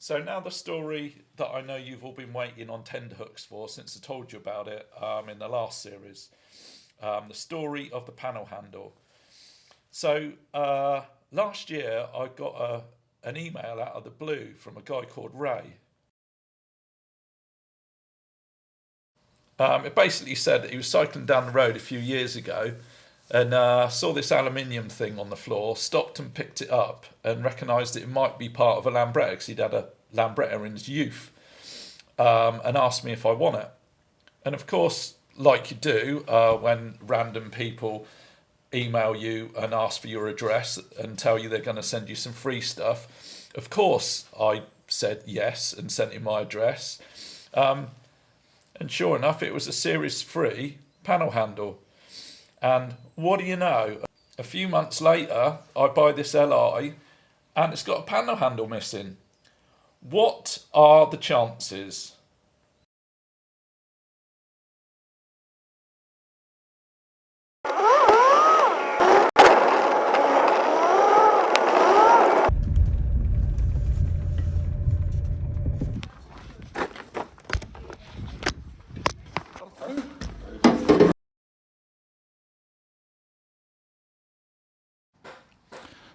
So now the story that I know you've all been waiting on tenterhooks for since I told you about it in the last series. The story of the panel handle. So last year I got an email out of the blue from a guy called Ray. It basically said that he was cycling down the road a few years ago and saw this aluminium thing on the floor, stopped and picked it up and recognised that it might be part of a Lambretta because he'd had a Lambretta in his youth, and asked me if I want it. And of course, like you do when random people email you and ask for your address and tell you they're going to send you some free stuff, of course I said yes and sent him my address. And sure enough, it was a series 3 panel handle. And what do you know? A few months later, I buy this LI and it's got a panel handle missing. What are the chances?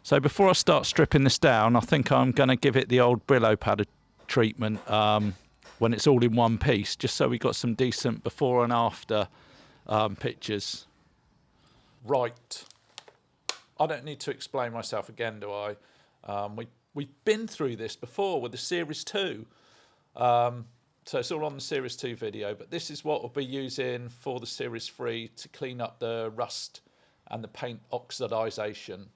So before I start stripping this down, I think I'm going to give it the old Brillo pad treatment when it's all in one piece, just so we got some decent before and after pictures. Right. I don't need to explain myself again, do I? We've been through this before with the Series 2. So it's all on the Series 2 video, but this is what we'll be using for the Series 3 to clean up the rust and the paint oxidization.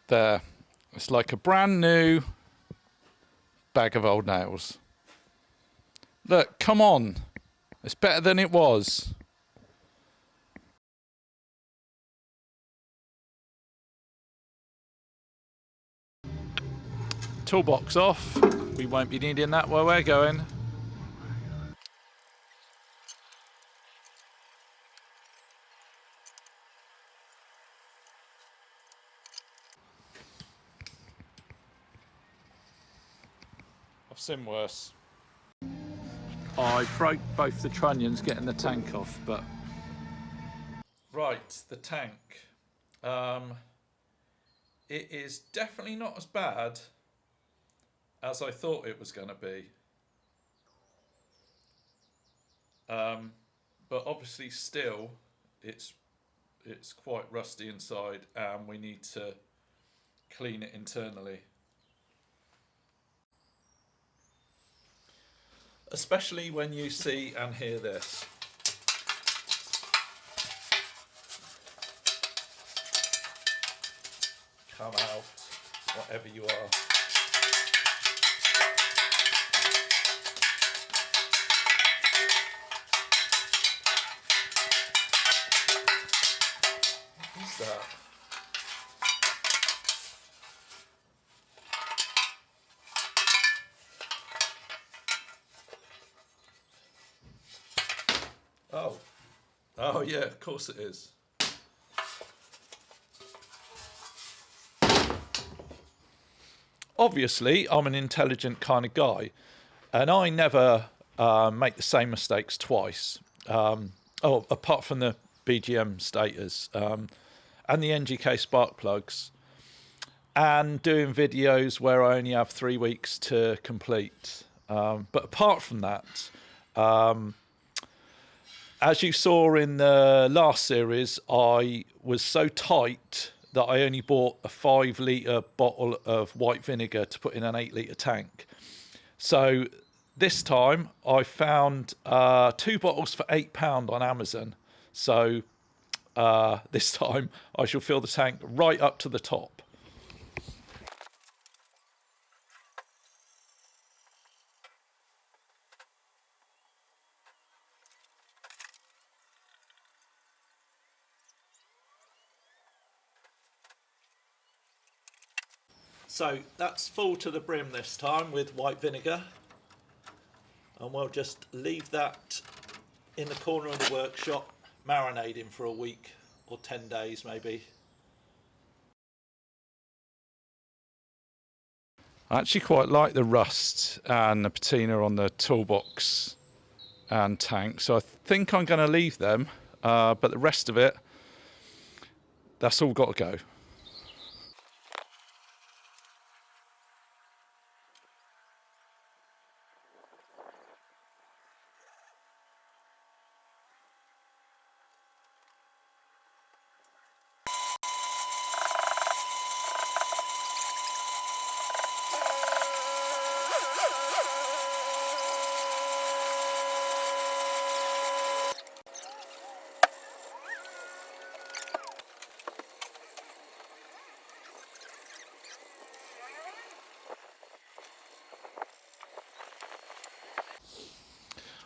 There. It's like a brand new bag of old nails. Look, come on. It's better than it was. Toolbox off. We won't be needing that where we're going. I've seen worse. I broke both the trunnions getting the tank off, but... Right, the tank. It is definitely not as bad as I thought it was going to be. But obviously still it's quite rusty inside, and we need to clean it internally. Especially when you see and hear this. Come out, whatever you are. What's that? Oh yeah, of course it is. Obviously, I'm an intelligent kind of guy, and I never make the same mistakes twice. Apart from the BGM stators and the NGK spark plugs, and doing videos where I only have 3 weeks to complete. But apart from that, as you saw in the last series, I was so tight that I only bought a 5 litre bottle of white vinegar to put in an 8 litre tank. So this time I found 2 bottles for £8 on Amazon. So this time I shall fill the tank right up to the top. So that's full to the brim this time with white vinegar, and we'll just leave that in the corner of the workshop marinating for a week or 10 days maybe. I actually quite like the rust and the patina on the toolbox and tank, so I think I'm going to leave them, but the rest of it, that's all got to go.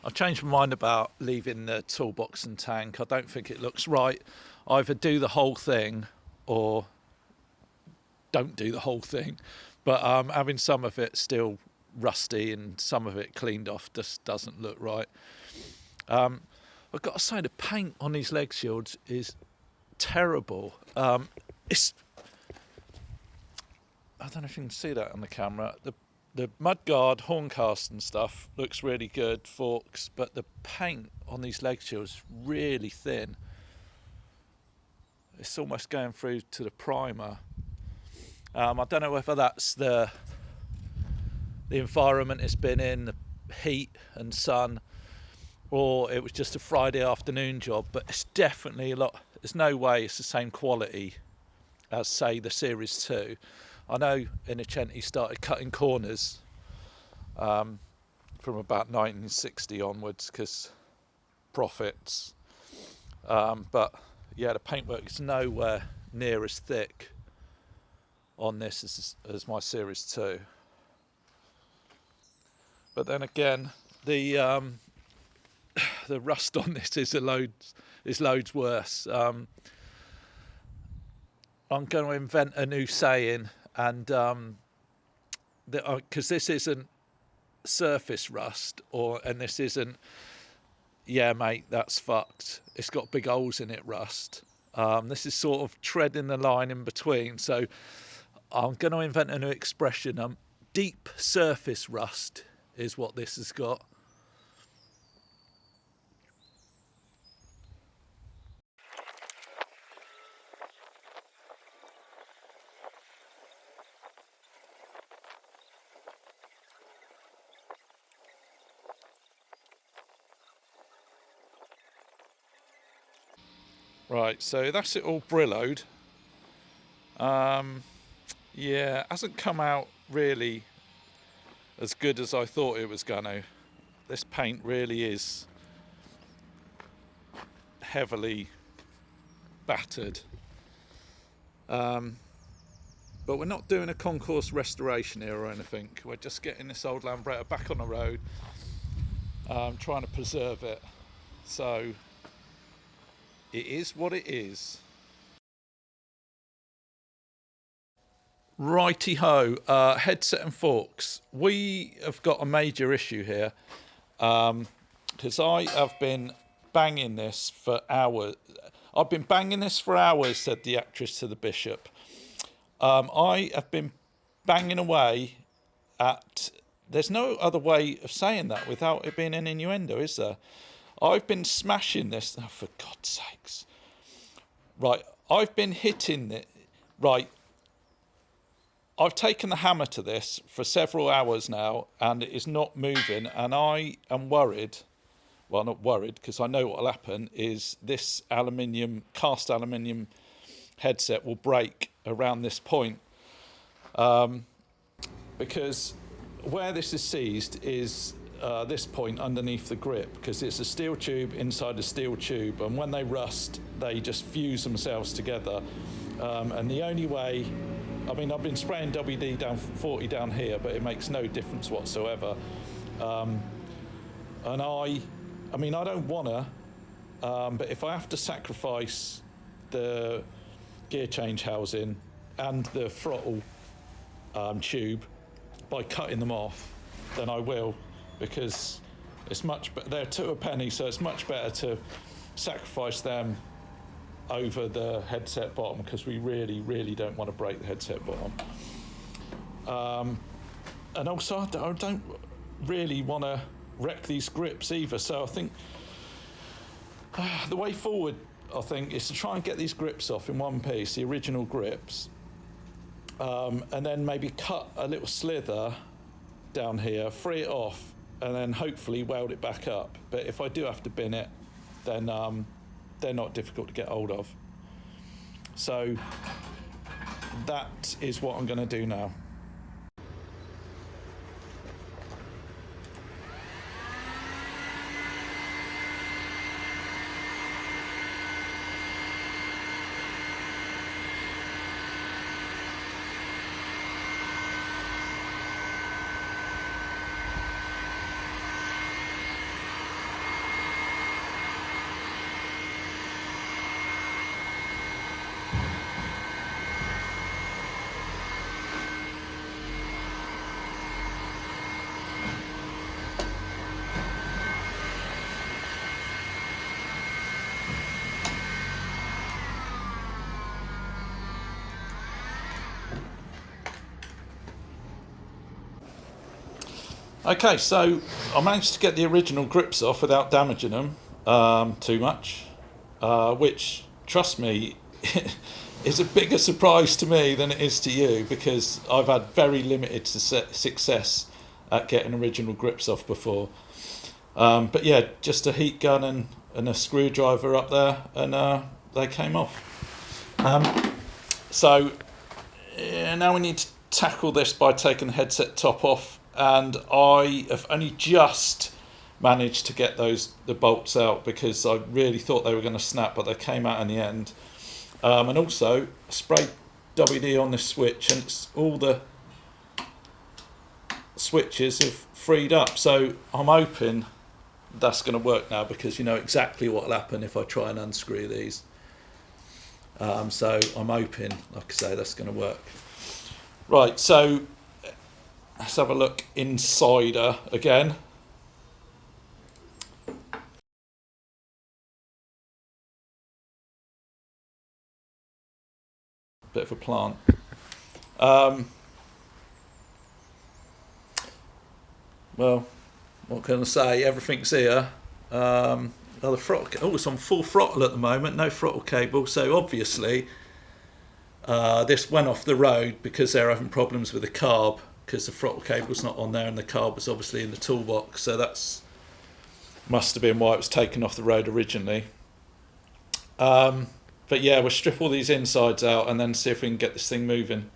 I've changed my mind about leaving the toolbox and tank. I don't think it looks right. Either do the whole thing or don't do the whole thing. But having some of it still rusty and some of it cleaned off just doesn't look right. I've got to say the paint on these leg shields is terrible. I don't know if you can see that on the camera. The mudguard, horncast and stuff looks really good, forks, but the paint on these leg shields is really thin. It's almost going through to the primer. I don't know whether that's the environment it's been in, the heat and sun, or it was just a Friday afternoon job, but it's definitely a lot. There's no way it's the same quality as, say, the Series 2. I know Innocenti started cutting corners from about 1960 onwards because profits. But yeah, the paintwork is nowhere near as thick on this as my Series 2. But then again, the rust on this is loads worse. I'm going to invent a new saying, and because this isn't surface rust, and this isn't, yeah mate, that's fucked, it's got big holes in it rust. This is sort of treading the line in between. So I'm going to invent a new expression. Deep surface rust is what this has got. Right, so that's it all Brilloed. Yeah, hasn't come out really as good as I thought it was going to. This paint really is heavily battered. But we're not doing a concourse restoration here or anything. We're just getting this old Lambretta back on the road, trying to preserve it. So it is what it is. Righty ho, headset and forks. We have got a major issue here because I have been banging this for hours. I've been banging this for hours, said the actress to the bishop. I have been banging away at... There's no other way of saying that without it being an innuendo, is there? I've been smashing this... Oh, for God's sakes. Right, I've been hitting it... Right, I've taken the hammer to this for several hours now, and it is not moving, and I am worried... Well, not worried, because I know what will happen, is this cast aluminium headset will break around this point. Because where this is seized is this point underneath the grip, because it's a steel tube inside a steel tube, and when they rust, they just fuse themselves together. And the only way... I mean, I've been spraying WD down 40 down here, but it makes no difference whatsoever. And I mean, I don't want to, but if I have to sacrifice the gear change housing and the throttle tube by cutting them off, then I will, because it's much better. They're two a penny, so it's much better to sacrifice them over the headset bottom, because we really, really don't want to break the headset bottom. And also, I don't really want to wreck these grips either, so I think the way forward, I think, is to try and get these grips off in one piece, the original grips, and then maybe cut a little slither down here, free it off, and then hopefully weld it back up. But if I do have to bin it, then they're not difficult to get hold of. So that is what I'm going to do now. Okay, so I managed to get the original grips off without damaging them too much, which, trust me, is a bigger surprise to me than it is to you, because I've had very limited success at getting original grips off before. But yeah, just a heat gun and a screwdriver up there, and they came off. So now we need to tackle this by taking the headset top off. And I have only just managed to get the bolts out, because I really thought they were going to snap, but they came out in the end. And also sprayed WD on this switch, and all the switches have freed up. So I'm hoping that's going to work now, because you know exactly what will happen if I try and unscrew these. So I'm hoping, like I say, that's going to work. Right, so let's have a look inside her again. Bit of a plant. Well, what can I say? Everything's here. The throttle. It's on full throttle at the moment. No throttle cable. So obviously, this went off the road because they're having problems with the carb, because the throttle cable's not on there and the carb was obviously in the toolbox, so that's must have been why it was taken off the road originally. But yeah, we'll strip all these insides out and then see if we can get this thing moving.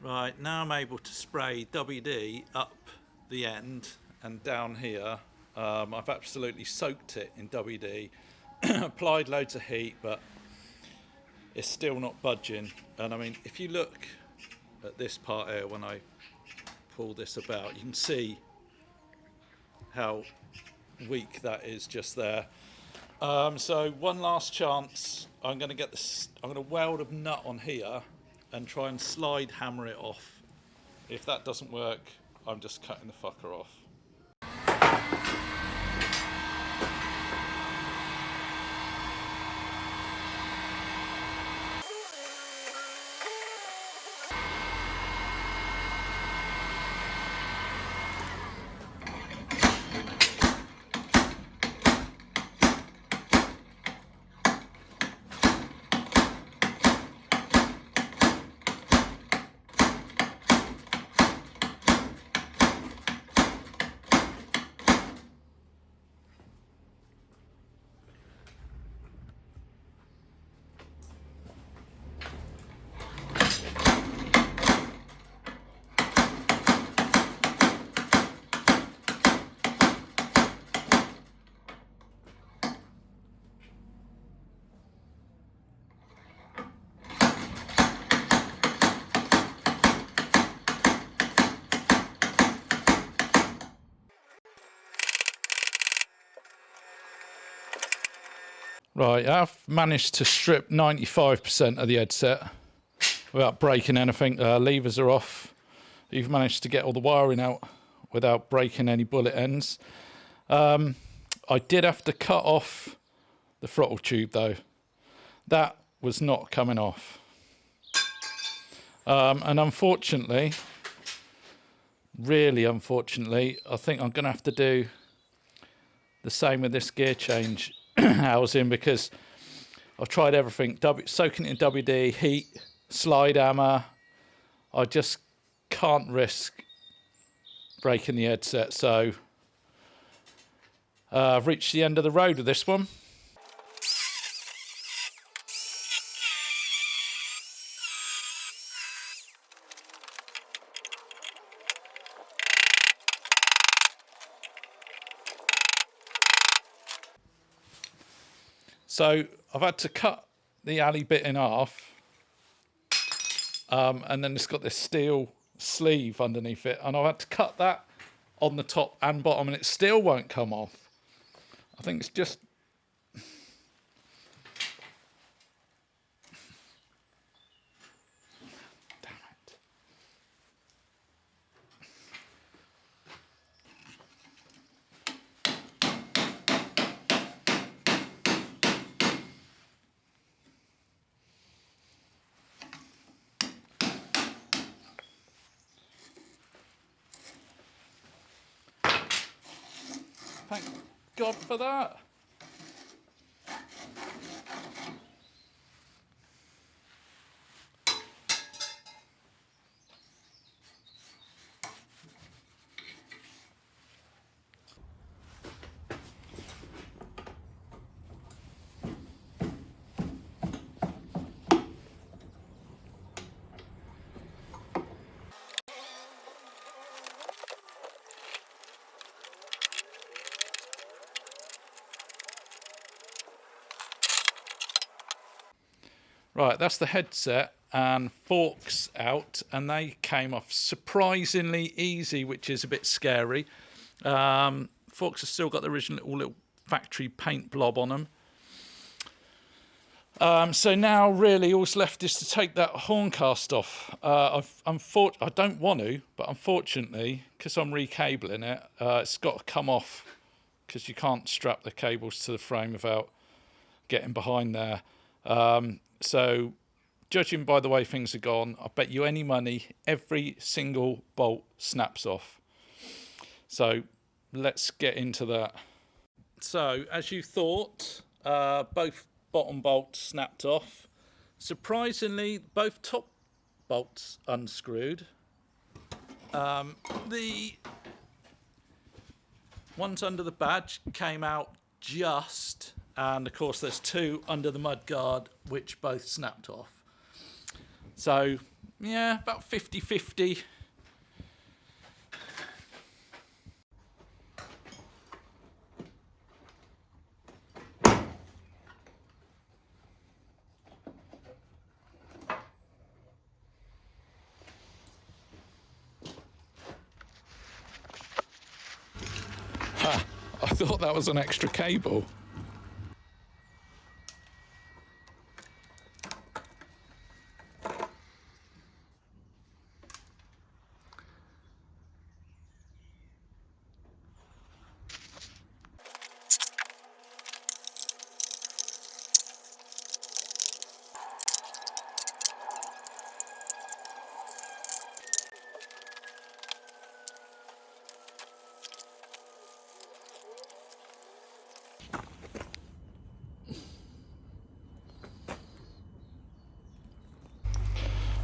Right, now I'm able to spray WD up the end and down here. I've absolutely soaked it in WD, applied loads of heat, but it's still not budging. And I mean, if you look at this part here, when I pull this about, you can see how weak that is just there. So one last chance. I'm going to get this. I'm going to weld a nut on here and try and slide hammer it off. If that doesn't work, I'm just cutting the fucker off. Right, I've managed to strip 95% of the headset without breaking anything. Levers are off. You've managed to get all the wiring out without breaking any bullet ends. I did have to cut off the throttle tube though. That was not coming off. And unfortunately, really unfortunately, I think I'm going to have to do the same with this gear change housing, because I've tried everything, soaking it in WD, heat, slide hammer. I just can't risk breaking the headset, so I've reached the end of the road with this one. So I've had to cut the alley bit in half, and then it's got this steel sleeve underneath it, and I've had to cut that on the top and bottom, and it still won't come off. I think it's just... Damn it. Thank God for that. Right, that's the headset and forks out, and they came off surprisingly easy, which is a bit scary. Forks have still got the original little factory paint blob on them. So now really all's left is to take that horn cast off. I don't want to, but unfortunately, because I'm recabling it, it's got to come off because you can't strap the cables to the frame without getting behind there. So judging by the way things are gone, I bet you any money every single bolt snaps off. So let's get into that. So as you thought, both bottom bolts snapped off. Surprisingly, both top bolts unscrewed. The ones under the badge came out just, and of course there's two under the mudguard which both snapped off. So yeah, about 50-50. I thought that was an extra cable.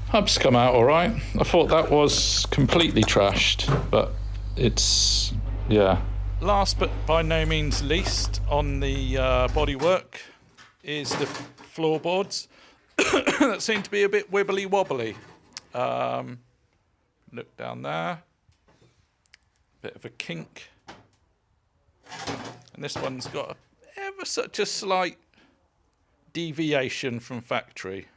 Hub's come out all right. I thought that was completely trashed, but it's, yeah. Last but by no means least on the bodywork is the floorboards that seem to be a bit wibbly wobbly. Look down there, bit of a kink. And this one's got ever such a slight deviation from factory.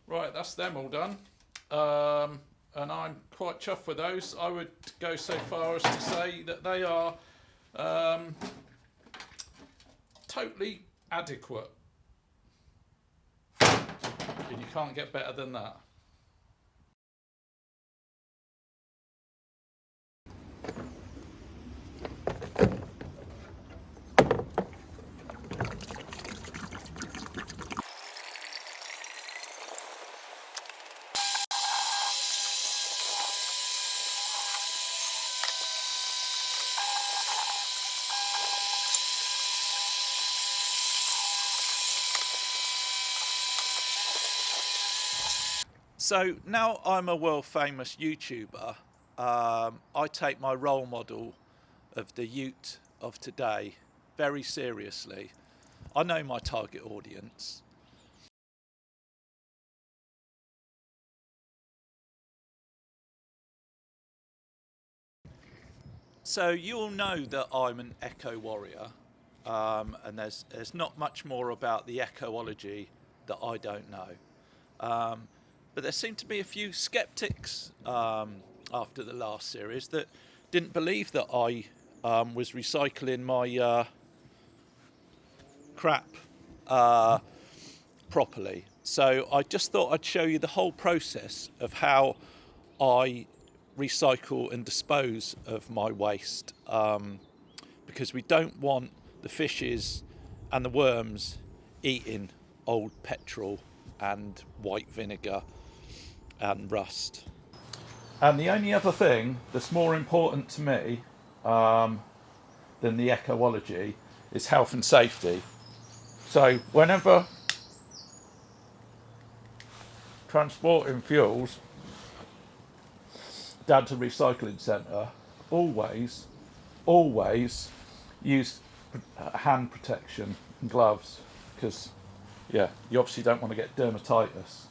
Right, that's them all done. And I'm quite chuffed with those. I would go so far as to say that they are totally adequate. And you can't get better than that. So now I'm a world famous YouTuber, I take my role model of the Ute of today very seriously. I know my target audience. So you'll know that I'm an eco warrior, and there's not much more about the ecology that I don't know. But there seemed to be a few skeptics after the last series that didn't believe that I was recycling my crap properly. So I just thought I'd show you the whole process of how I recycle and dispose of my waste, because we don't want the fishes and the worms eating old petrol and white vinegar and rust. And the only other thing that's more important to me than the ecology is health and safety. So whenever transporting fuels down to recycling centre, always use hand protection and gloves, because yeah, you obviously don't want to get dermatitis.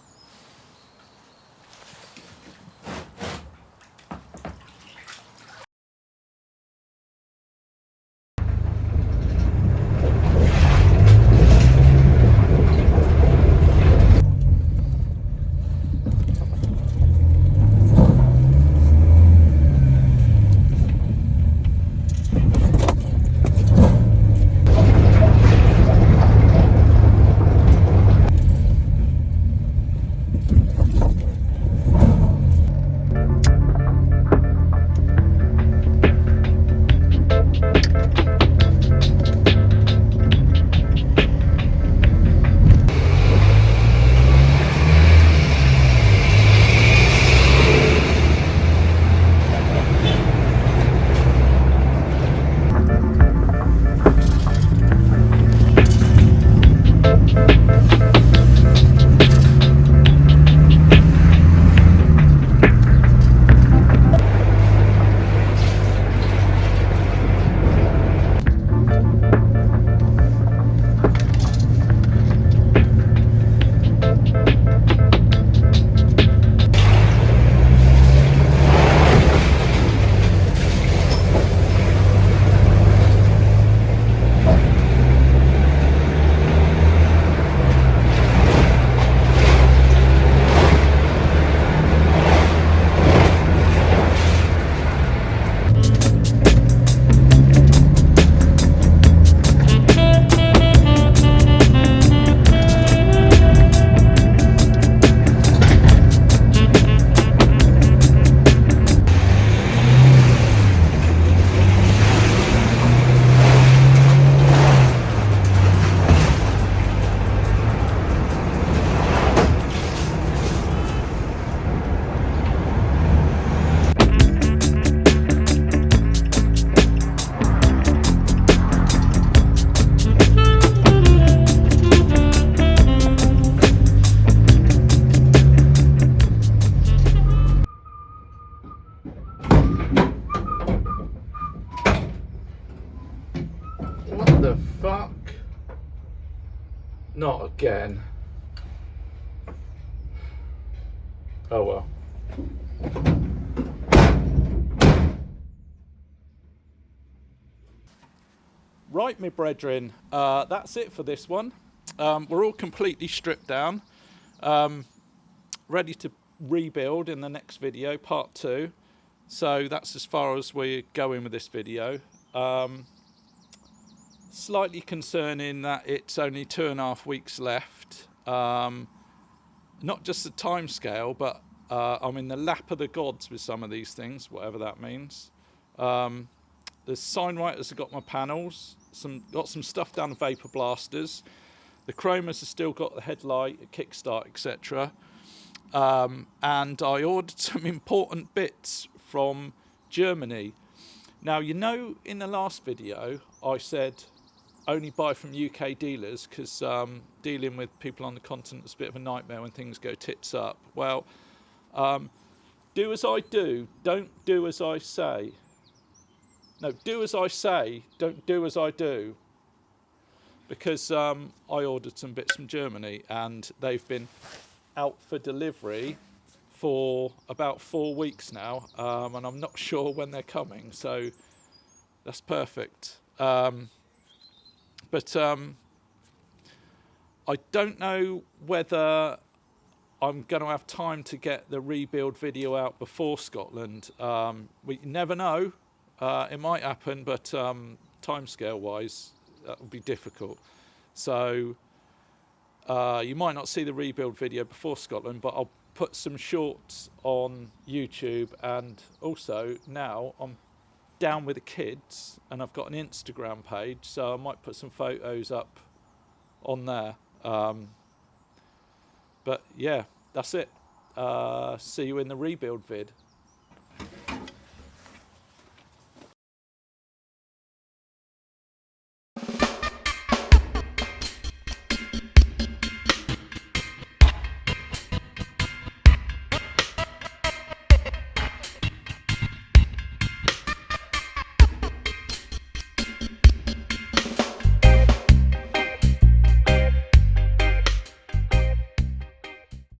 What the fuck? Not again. Oh well. Right, my brethren, that's it for this one. We're all completely stripped down, ready to rebuild in the next video, part 2. So that's as far as we're going with this video. Slightly concerning that it's only 2.5 weeks left. Not just the time scale, but I'm in the lap of the gods with some of these things, whatever that means. The signwriters have got my panels, got some stuff down the vapor blasters. The chromas have still got the headlight, kickstart, etc. And I ordered some important bits from Germany. Now, you know, in the last video, I said only buy from UK dealers because dealing with people on the continent is a bit of a nightmare when things go tits up. Well, do as I do, don't do as I say. No, do as I say, don't do as I do. Because I ordered some bits from Germany and they've been out for delivery for about 4 weeks now, and I'm not sure when they're coming, so that's perfect. But I don't know whether I'm going to have time to get the rebuild video out before Scotland. We never know. It might happen, but timescale wise, that would be difficult. So you might not see the rebuild video before Scotland, but I'll put some shorts on YouTube, and also now I'm down with the kids and I've got an Instagram page, so I might put some photos up on there. But yeah, that's it. See you in the rebuild vid.